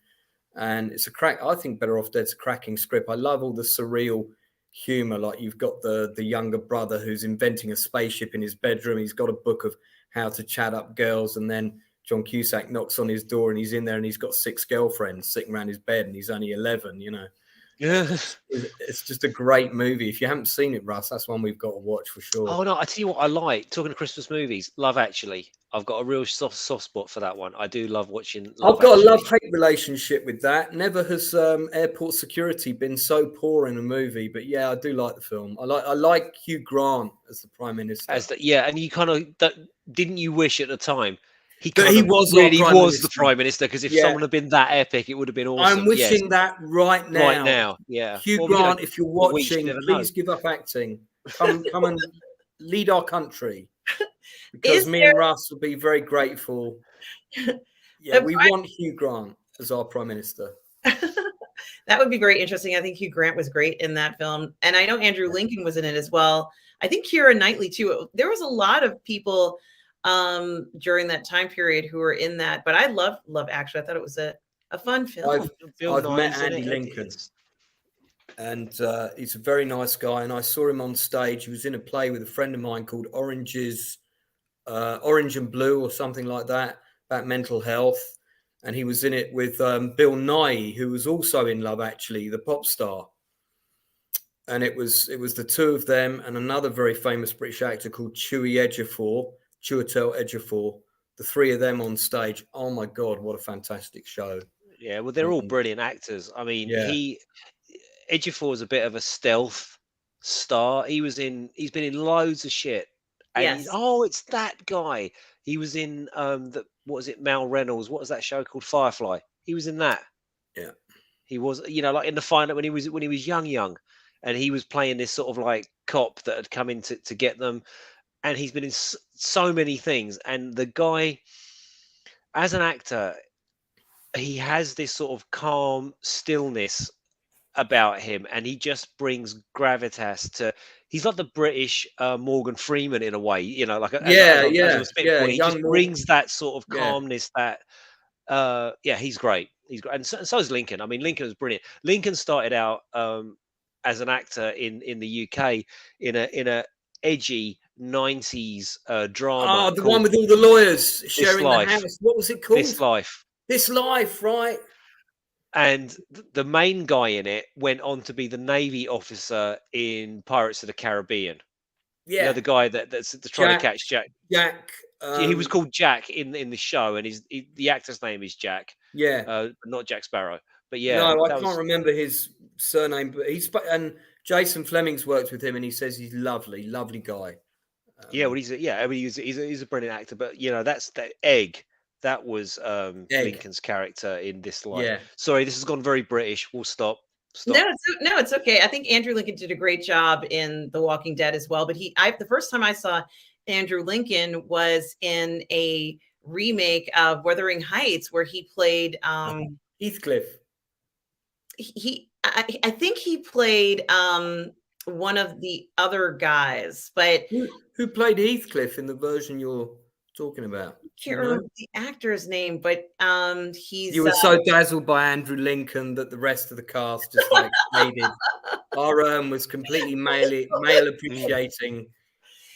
and it's a crack. I think Better Off Dead's a cracking script. I love all the surreal humor. Like you've got the younger brother who's inventing a spaceship in his bedroom. He's got a book of how to chat up girls, and then John Cusack knocks on his door and he's in there and he's got 6 girlfriends sitting around his bed and he's only 11, you know. Yeah. It's just a great movie. If you haven't seen it, Russ, that's one we've got to watch for sure. Oh no, I tell you what I like. Talking to Christmas movies, Love Actually. I've got a real soft spot for that one. I do love watching Love I've got Actually. a love-hate relationship with that. Never has airport security been so poor in a movie, but yeah, I do like the film. I like Hugh Grant as the Prime Minister. And you kind of didn't you wish at the time he was really our Prime was Minister. the Prime Minister, because if Yeah. someone had been that epic, it would have been awesome. I'm wishing that right now. Right now, yeah. Hugh Well, Grant, if you're what weeks, you watching, never please know. give up acting. Come and lead our country. Because me and Russ will be very grateful. Yeah, we want Hugh Grant as our Prime Minister. That would be very interesting. I think Hugh Grant was great in that film. And I know Andrew Lincoln was in it as well. I think Keira Knightley too. There was a lot of people during that time period who were in that. But I love Actually. I thought it was a fun film. I've met Andy Lincoln. And he's a very nice guy. And I saw him on stage. He was in a play with a friend of mine called Orange and Blue or something like that, about mental health. And he was in it with Bill Nighy, who was also in Love Actually, the pop star. And it was the two of them and another very famous British actor called Chiwetel Ejiofor. The 3 of them on stage. Oh my God, what a fantastic show! Yeah, well, they're all brilliant actors. I mean, Ejiofor is a bit of a stealth star. He's been in loads of shit. And it's that guy. He was in what was it, Mal Reynolds? What was that show called? Firefly. He was in that. Yeah. He was, like in the final when he was young, and he was playing this sort of like cop that had come in to get them, and he's been in so many things. And the guy, as an actor, he has this sort of calm stillness about him, and he just brings gravitas to. He's like the British Morgan Freeman in a way, he just brings that sort of calmness. That he's great. He's great, and so is Lincoln. I mean, Lincoln was brilliant. Lincoln started out as an actor in the UK in a edgy 90s drama. Oh, the one with all the lawyers sharing the house. What was it called? This Life, right? And the main guy in it went on to be the Navy officer in Pirates of the Caribbean. Yeah, the guy that's trying to catch Jack. He was called Jack in the show, and the actor's name is Jack. Yeah, not Jack Sparrow. But yeah, no, I can't remember his surname. But and Jason Fleming's worked with him, and he says he's lovely guy. He's a brilliant actor. But that's the Egg. That was Lincoln's character in This Life. Yeah. Sorry, this has gone very British. We'll stop. Stop. No, it's okay. I think Andrew Lincoln did a great job in The Walking Dead as well. But the first time I saw Andrew Lincoln was in a remake of Wuthering Heights, where he played Heathcliff. I think he played one of the other guys, but Who played Heathcliff in the version you're talking about? I can't remember the actor's name, but he's You were so dazzled by Andrew Lincoln that the rest of the cast just like faded. Our was completely male appreciating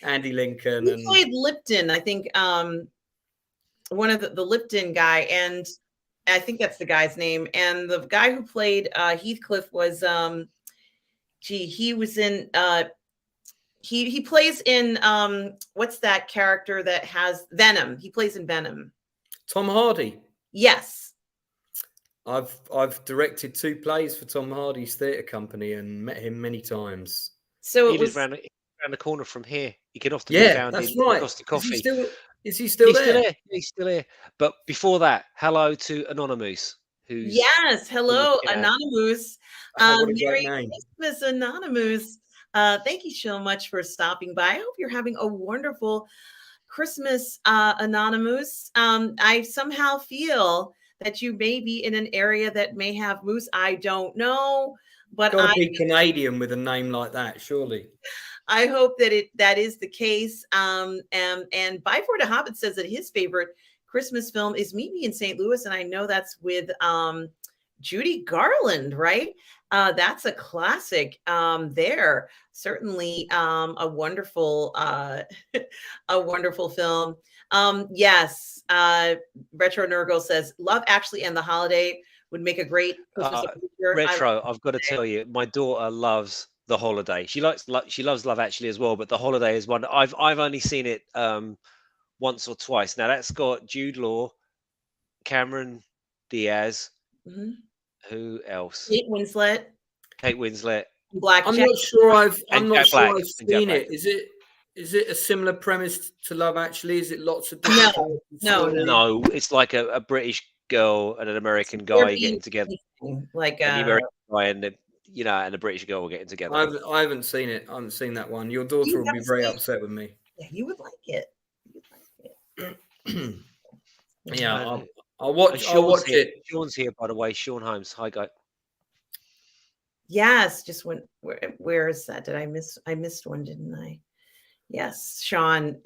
Andy Lincoln. he And played Lipton, I think, one of the Lipton guy, and I think that's the guy's name. And the guy who played Heathcliff was he was in he plays in what's that character that has Venom? He plays in Venom. Tom Hardy. Yes. I've directed 2 plays for Tom Hardy's theatre company and met him many times. So He lives around the corner from here. He can often be Yeah, found that's in right. Costa Coffee. Is he still there? He's still here. But before that, hello to Anonymous. Yes, hello, Anonymous. What a great Merry name. Christmas, Anonymous. Thank you so much for stopping by. I hope you're having a wonderful Christmas, Anonymous. I somehow feel that you may be in an area that may have moose. I don't know, but Got to be Canadian with a name like that, surely. I hope that that is the case. And Byford a Hobbit says that his favorite Christmas film is Meet Me in St. Louis, and I know that's with Judy Garland, right? That's a classic there. Certainly a wonderful a wonderful film. Yes, Retro Nurgle says Love Actually and The Holiday would make a great Christmas Retro. I've got to tell you, my daughter loves The Holiday. She loves Love Actually as well, but The Holiday is one I've only seen it once or twice. Now that's got Jude Law, Cameron Diaz. Mm-hmm. Who else? Kate Winslet. Black I'm Jack. not sure I've seen Black. it. Is it a similar premise to Love Actually? Is it lots of different No. It's like a British girl and an American guy getting together. Like the American guy and the British girl getting together. I haven't seen it. I haven't seen that one. Your daughter would be very upset with me. Yeah, you would like it. Yeah, I'll watch it. Sean's here, by the way. Sean Holmes. Hi, guy. Yes, just where is that? I missed one, didn't I? Yes, Sean.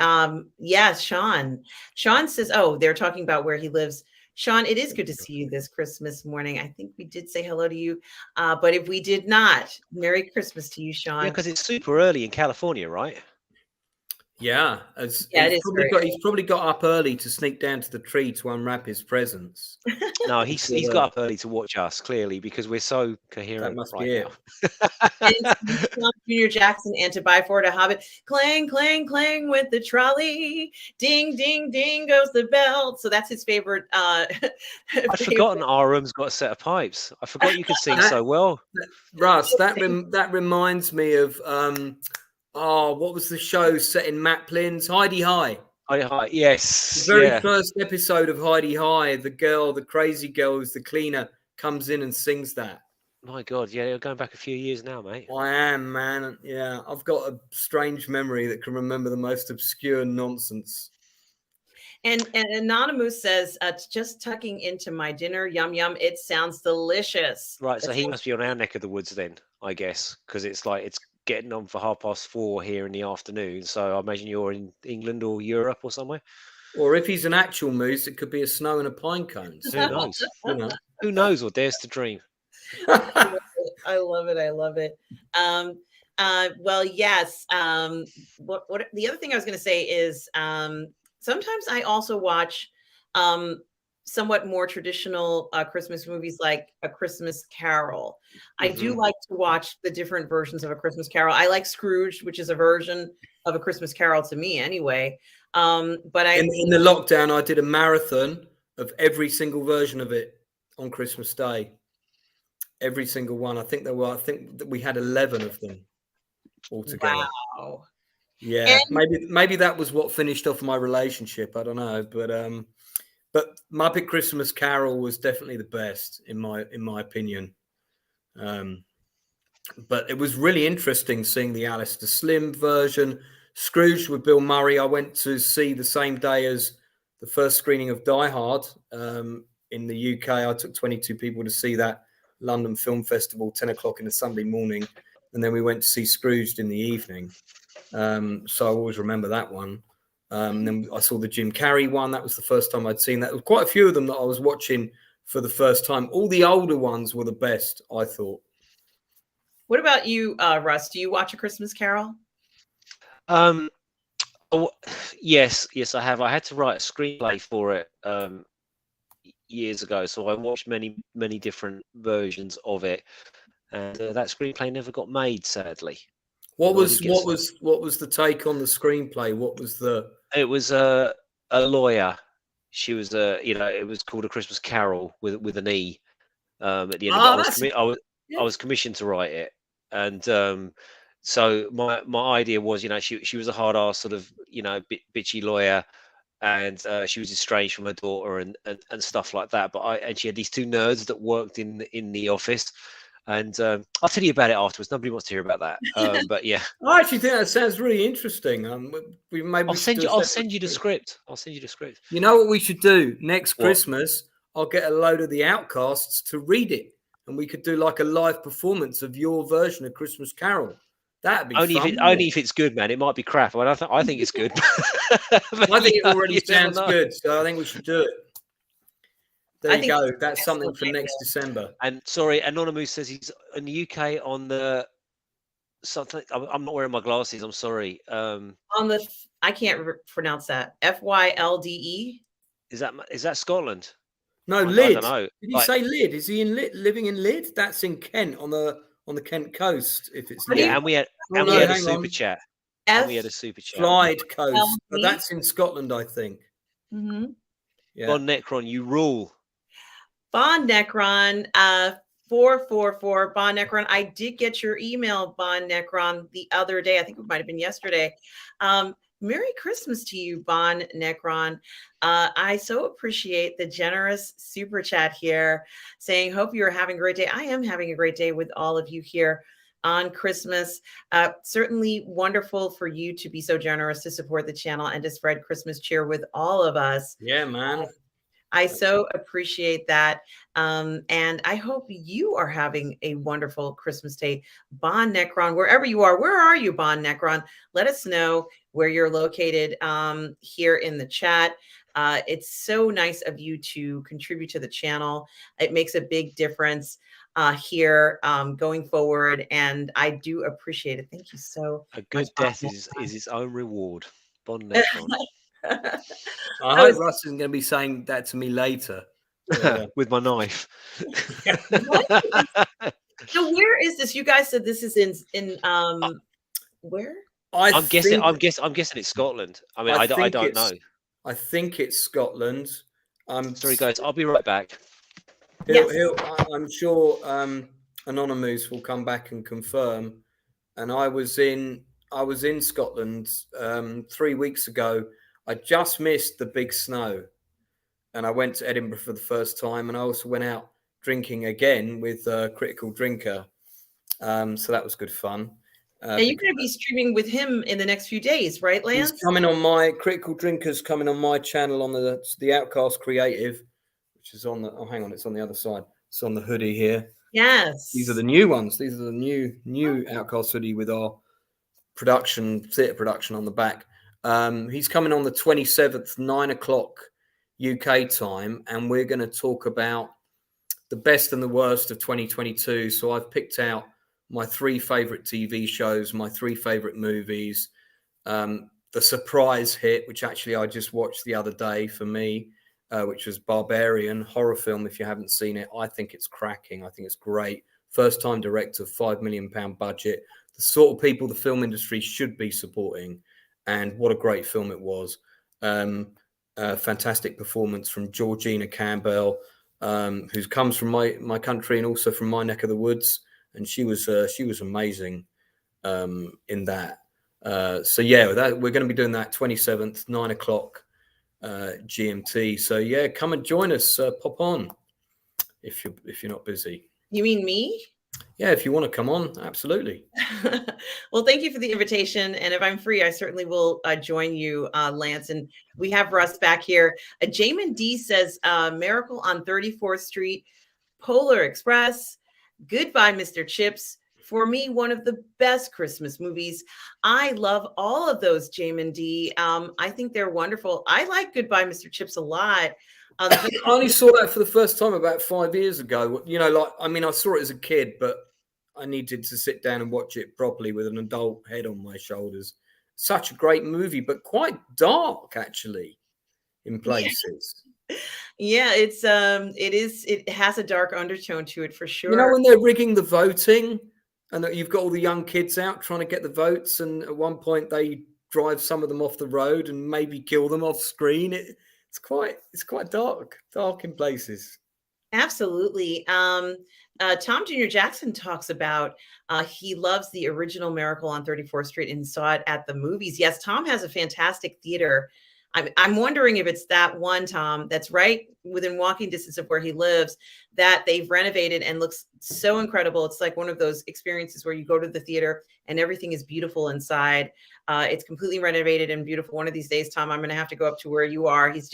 Yes, Sean. Sean says, oh, they're talking about where he lives. Sean, it is good to see you this Christmas morning. I think we did say hello to you. But if we did not, Merry Christmas to you, Sean. Yeah, because it's super early in California, right? Yeah, he's probably got up early to sneak down to the tree to unwrap his presents. No, he's got up early to watch us, clearly, because we're so coherent. That must right be now. it. And Junior Jackson and to Byford a Hobbit. Clang, clang, clang with the trolley. Ding, ding, ding goes the bell. So that's his favorite. I'd forgotten our room's got a set of pipes. I forgot you could sing so well. Russ, that reminds me of what was the show set in Matt Plin's Heidi High? Heidi High, yes. The very first episode of Heidi High, the crazy girl who's the cleaner, comes in and sings that. My God, yeah, you're going back a few years now, mate. I am, man. Yeah, I've got a strange memory that can remember the most obscure nonsense. And Anonymous says, just tucking into my dinner, yum, yum. It sounds delicious. Right, so he must be on our neck of the woods then, I guess, because it's getting on for 4:30 here in the afternoon. So I imagine you're in England or Europe or somewhere. Or if he's an actual moose, it could be a snow and a pine cone. Who knows? Who knows or dares to dream? I love it. I love it. Well, yes. What the other thing I was going to say is sometimes I also watch somewhat more traditional Christmas movies like A Christmas Carol. I do like to watch the different versions of A Christmas Carol. I like Scrooge, which is a version of A Christmas Carol to me anyway. But in the lockdown, I did a marathon of every single version of it on Christmas Day. Every single one. I think that we had 11 of them altogether. Wow. Yeah, maybe that was what finished off my relationship. I don't know, but Muppet Christmas Carol was definitely the best in my opinion. But it was really interesting seeing the Alistair Slim version. Scrooge with Bill Murray, I went to see the same day as the first screening of Die Hard in the UK. I took 22 people to see that London Film Festival, 10 o'clock in a Sunday morning. And then we went to see Scrooged in the evening. So I always remember that one. Then I saw the Jim Carrey one. That was the first time I'd seen that. There were quite a few of them that I was watching for the first time. All the older ones were the best, I thought. What about you, Russ? Do you watch A Christmas Carol? Yes, I have. I had to write a screenplay for it years ago, so I watched many different versions of it, and that screenplay never got made, sadly. What was the take on the screenplay? What was the? It was a lawyer. She was it was called A Christmas Carol with an E at the end of it. I was commissioned to write it, and so my idea was, she was a hard ass sort of bitchy lawyer, and she was estranged from her daughter and stuff like that. But she had these two nerds that worked in the office. And I'll tell you about it afterwards. Nobody wants to hear about that. But yeah, I actually think that sounds really interesting. I'll send you the script. I'll send you the script. You know what we should do next Christmas? I'll get a load of the Outcasts to read it, and we could do like a live performance of your version of Christmas Carol. That'd be fun. Only if it's good, man. It might be crap. I think it's good. I think it already sounds good, so I think we should do it. There you go. That's something for next December. And sorry, Anonymous says he's in the UK on the something. I'm not wearing my glasses. I'm sorry. On the I can't pronounce that. FYLDE. Is that Scotland? No, Lyd. I don't know. Did you say Lyd? Is he living in Lyd? That's in Kent on the Kent coast. If it's and we had a super chat. And we had a super chat. Clyde coast. But that's in Scotland, I think. Mm-hmm. Yeah. Bon Necron, you rule. Bon Necron, 444 Bon Necron. I did get your email, Bon Necron, the other day. I think it might have been yesterday. Merry Christmas to you, Bon Necron. I so appreciate the generous super chat here saying, hope you're having a great day. I am having a great day with all of you here on Christmas. Certainly wonderful for you to be so generous to support the channel and to spread Christmas cheer with all of us. Yeah, man. I so appreciate that. And I hope you are having a wonderful Christmas day. Bon Necron, wherever you are, where are you, Bon Necron? Let us know where you're located here in the chat. It's so nice of you to contribute to the channel. It makes a big difference here going forward. And I do appreciate it. Thank you so much. A good death is its own reward. Bon Necron. I hope Russ isn't going to be saying that to me later. With my knife. So where is this? You guys said this is in where? I'm guessing it's Scotland. I mean, I don't know. I think it's Scotland. Sorry, guys. I'll be right back. I'm sure Anonymous will come back and confirm. And I was in Scotland 3 weeks ago. I just missed the big snow, and I went to Edinburgh for the first time, and I also went out drinking again with Critical Drinker. So that was good fun. And you're going to be streaming with him in the next few days, right, Lance? He's coming on my Critical Drinker's coming on my channel on the Outcast Creative, which is on the. Oh, hang on, it's on the other side. It's on the hoodie here. Yes, these are the new ones. These are the new Outcast hoodie with our theatre production on the back. He's coming on the 27th, 9 o'clock UK time, and we're going to talk about the best and the worst of 2022. So I've picked out my 3 favorite TV shows, my 3 favorite movies, the surprise hit, which actually I just watched the other day for me, which was Barbarian, horror film. If you haven't seen it, I think it's cracking. I think it's great. First time director, £5 million budget, the sort of people the film industry should be supporting. And what a great film it was. Fantastic performance from Georgina Campbell, who comes from my country and also from my neck of the woods. And she was amazing in that. So yeah, we're going to be doing that 27th, 9 o'clock GMT. So yeah, come and join us. Pop on if you're not busy. You mean me? Yeah, if you want to come on, absolutely. Well, thank you for the invitation. And if I'm free, I certainly will join you, Lance. And we have Russ back here. Jamin D says, Miracle on 34th Street, Polar Express, Goodbye, Mr. Chips. For me, one of the best Christmas movies. I love all of those, Jamin D. I think they're wonderful. I like Goodbye, Mr. Chips a lot. I only saw that for the first time about 5 years ago. You know, like, I mean, I saw it as a kid, but I needed to sit down and watch it properly with an adult head on my shoulders. Such a great movie, but quite dark, actually, in places. Yeah, it has a dark undertone to it for You know, sure. when they're rigging the voting and that you've got all the young kids out trying to get the votes, and at one point they drive some of them off the road and maybe kill them off screen. It's quite dark in places. Absolutely. Tom Jr. Jackson talks about he loves the original Miracle on 34th Street and saw it at the movies. Yes, Tom has a fantastic theater. I'm wondering if it's that one, Tom, that's right within walking distance of where he lives, that they've renovated and looks so incredible. It's like one of those experiences where you go to the theater and everything is beautiful inside. It's completely renovated and beautiful. One of these days, Tom, I'm going to have to go up to where you are. He's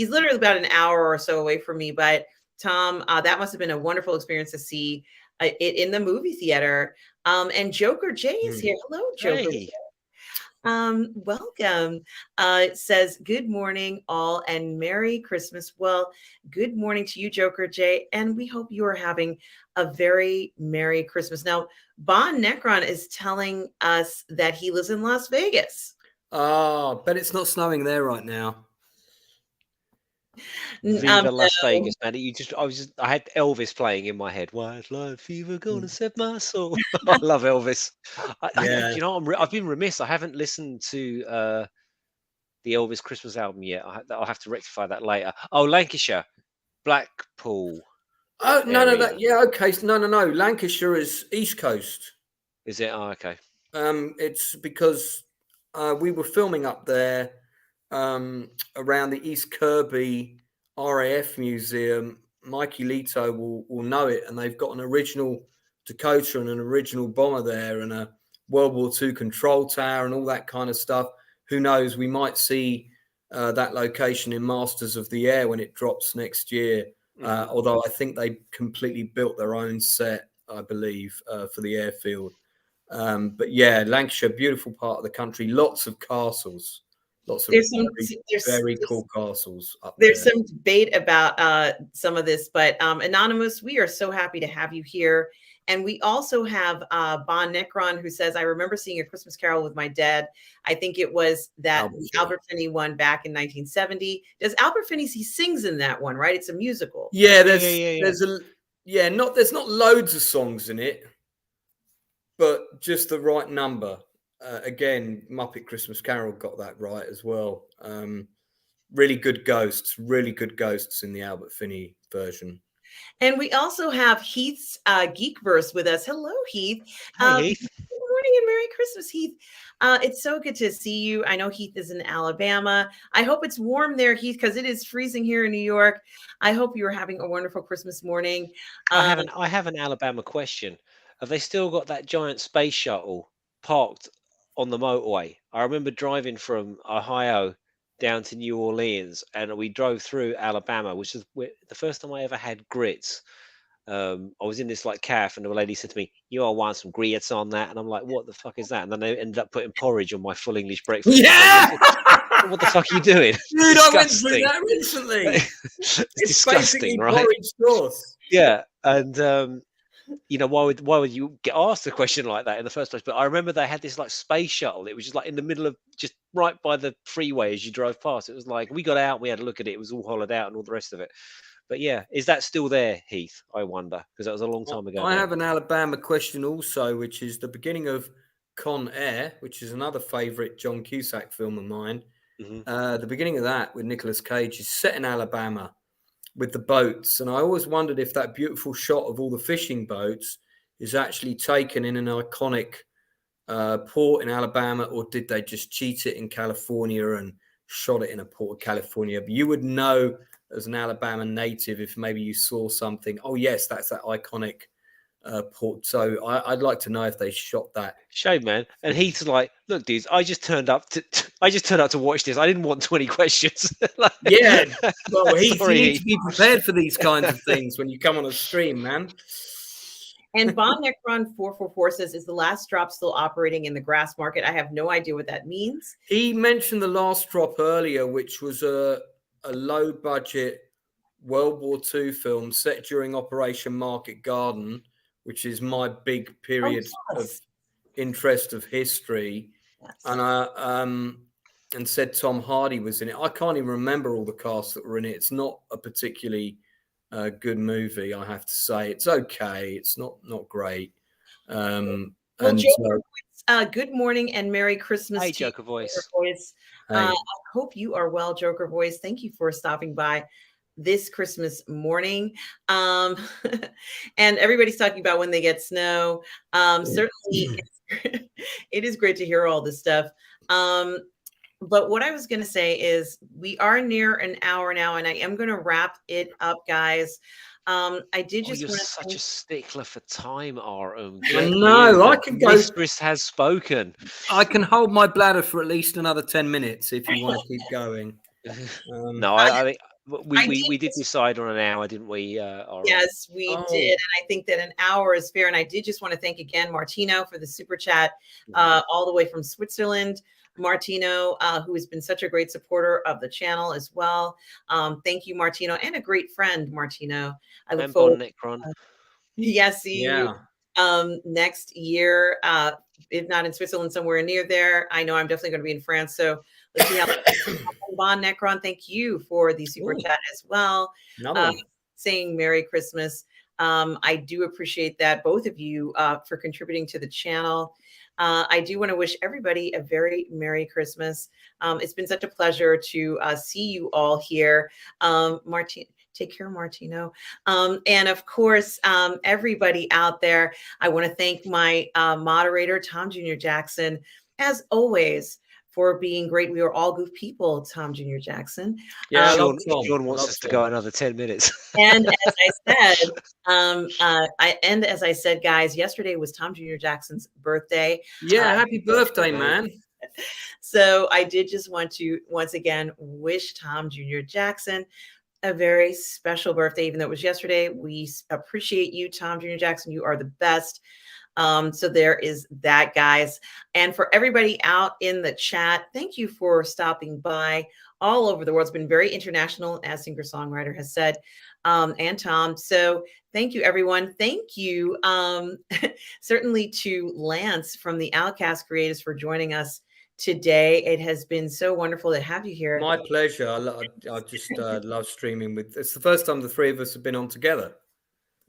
literally about an hour or so away from me, but Tom, that must have been a wonderful experience to see it in the movie theater. And Joker J is here. Hello, Joker. Hey. Welcome. It says, good morning, all, and Merry Christmas. Well, good morning to you, Joker J, and we hope you are having a very Merry Christmas. Now, Bon Necron is telling us that he lives in Las Vegas. Oh, but it's not snowing there right now. Viva Las Vegas, man! I had Elvis playing in my head. White line fever gonna set my soul. I love Elvis. Yeah. You know, I've been remiss. I haven't listened to the Elvis Christmas album yet. I'll have to rectify that later. Oh, Lancashire, Blackpool. Oh no, area. okay. No. Lancashire is East Coast. Is it? Oh, okay. It's because we were filming up there around the East Kirby RAF Museum. Mikey Leto will know it, and they've got an original Dakota and an original bomber there, and a World War II control tower and all that kind of stuff. Who knows? We might see that location in Masters of the Air when it drops next year. Although I think they completely built their own set, I believe, for the airfield. But yeah, Lancashire, beautiful part of the country, lots of castles, lots of very cool castles up there. There's some debate about some of this, but Anonymous, we are so happy to have you here. And we also have Bon Necron, who says, I remember seeing A Christmas Carol with my dad. I think it was that Albert Finney one back in 1970. Does Albert Finney, he sings in that one, right? It's a musical. Yeah, there's not loads of songs in it, but just the right number. Again, Muppet Christmas Carol got that right as well. Really good ghosts in the Albert Finney version. And we also have Heath's Geekverse with us. Hello, Heath. Hi, Heath. Good morning and Merry Christmas, Heath. It's so good to see you. I know Heath is in Alabama. I hope it's warm there, Heath, because it is freezing here in New York. I hope you are having a wonderful Christmas morning. I have an Alabama question. Have they still got that giant space shuttle parked on the motorway? I remember driving from Ohio down to New Orleans, and we drove through Alabama, which is the first time I ever had grits. I was in this like calf, and the lady said to me, "You all want some grits on that?" And I'm like, "What the fuck is that?" And then they ended up putting porridge on my full English breakfast. Yeah. What the fuck are you doing? Dude, I went through that recently. It's disgusting, basically right? Porridge sauce. Yeah, and you know, why would you get asked a question like that in the first place? But I remember they had this like space shuttle. It was just like in the middle of, just right by the freeway as you drove past. It was like, we got out, we had a look at it. It was all hollowed out and all the rest of it. But yeah, is that still there, Heath? I wonder, because that was a long time ago. I have an Alabama question also, which is the beginning of Con Air, which is another favourite John Cusack film of mine. The beginning of that with Nicolas Cage is set in Alabama with the boats, and I always wondered if that beautiful shot of all the fishing boats is actually taken in an iconic port in Alabama, or did they just cheat it in California and shot it in a port of California? But you would know as an Alabama native if maybe you saw something. Oh yes, that's that iconic port. So I'd like to know if they shot that. Shame, man. And Heath's like, look, dudes, I just turned up to watch this. I didn't want 20 questions. Like, Yeah, well, Heath, sorry, you need Heath. to be prepared for these kinds of things when you come on a stream, man. And Bond Necron 444 says, is the last drop still operating in the grass market? I have no idea what that means. He mentioned the last drop earlier, which was a low budget World War II film set during Operation Market Garden, which is my big period of interest of history. Yes. And said Tom Hardy was in it. I can't even remember all the cast that were in it. It's not a particularly good movie, I have to say. It's okay. It's not great. Well, Joker, good morning and Merry Christmas. Hey, to Joker Voice. Joker Voice. Hey. I hope you are well, Joker Voice. Thank you for stopping by this Christmas morning. And everybody's talking about when they get snow. Certainly, it is great to hear all this stuff. But what I was going to say is we are near an hour now, and I am going to wrap it up, guys. I did just you're want to such a stickler for time, RM. I know. I The can go. mistress has spoken. I can hold my bladder for at least another 10 minutes if you want to keep going. No, I think we did decide on an hour, didn't we? RM? Yes, we did. And I think that an hour is fair. And I did just want to thank again Martino for the super chat all the way from Switzerland. Martino, who has been such a great supporter of the channel as well. Thank you, Martino, and a great friend, Martino. I look forward. Necron. Yes, see you next year, if not in Switzerland, somewhere near there. I know I'm definitely going to be in France. So let's see how Bond Necron, thank you for the super chat as well. Saying Merry Christmas. I do appreciate that, both of you, for contributing to the channel. I do want to wish everybody a very Merry Christmas. It's been such a pleasure to see you all here. Take care, Martino. And of course, everybody out there, I want to thank my moderator, Tom Jr. Jackson, as always, for being great. We are all good people, Tom Jr. Jackson. Yeah, Sean wants us to go another 10 minutes. And as I said, guys, yesterday was Tom Jr. Jackson's birthday. Yeah, happy birthday, man. So I did just want to once again wish Tom Jr. Jackson a very special birthday, even though it was yesterday. We appreciate you, Tom Jr. Jackson. You are the best. So there is that, guys. And for everybody out in the chat, thank you for stopping by all over the world. It's been very international, as singer-songwriter has said, and Tom. So thank you, everyone. Thank you certainly to Lance from the Outcast Creators for joining us today. It has been so wonderful to have you here. My pleasure. I just love streaming with. It's the first time the three of us have been on together.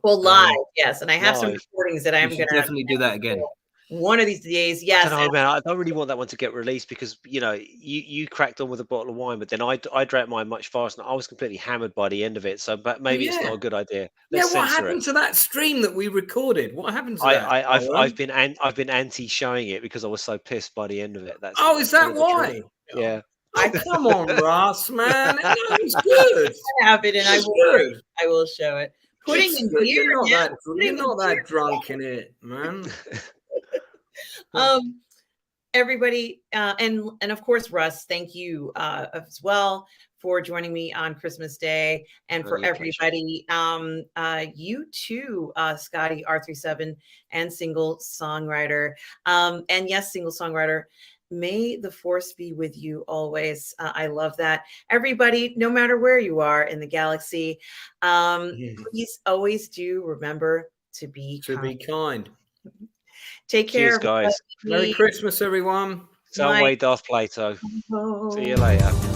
Well, live, yes, and I have some live. recordings that I'm going to definitely do that again. One of these days, yes. I don't know, man. I don't really want that one to get released because you cracked on with a bottle of wine, but then I drank mine much faster, and I was completely hammered by the end of it. So, but maybe it's not a good idea. Let's what happened to that stream that we recorded? What happened to that? I've been anti-showing it because I was so pissed by the end of it. Is that why? Yeah. Come on, Russ, man. It was good. I have it, and I will show it. Putting in beer. You're not that drunk in it, man. Everybody, and of course, Russ, thank you as well for joining me on Christmas Day, and for everybody, you too, Scotty R37 and single songwriter, and yes, single songwriter. May the force be with you always. I love that. Everybody, no matter where you are in the galaxy, please always do remember to be kind. Take care. Cheers, guys. Merry Christmas, everyone. Some way, Darth Plato. See you later.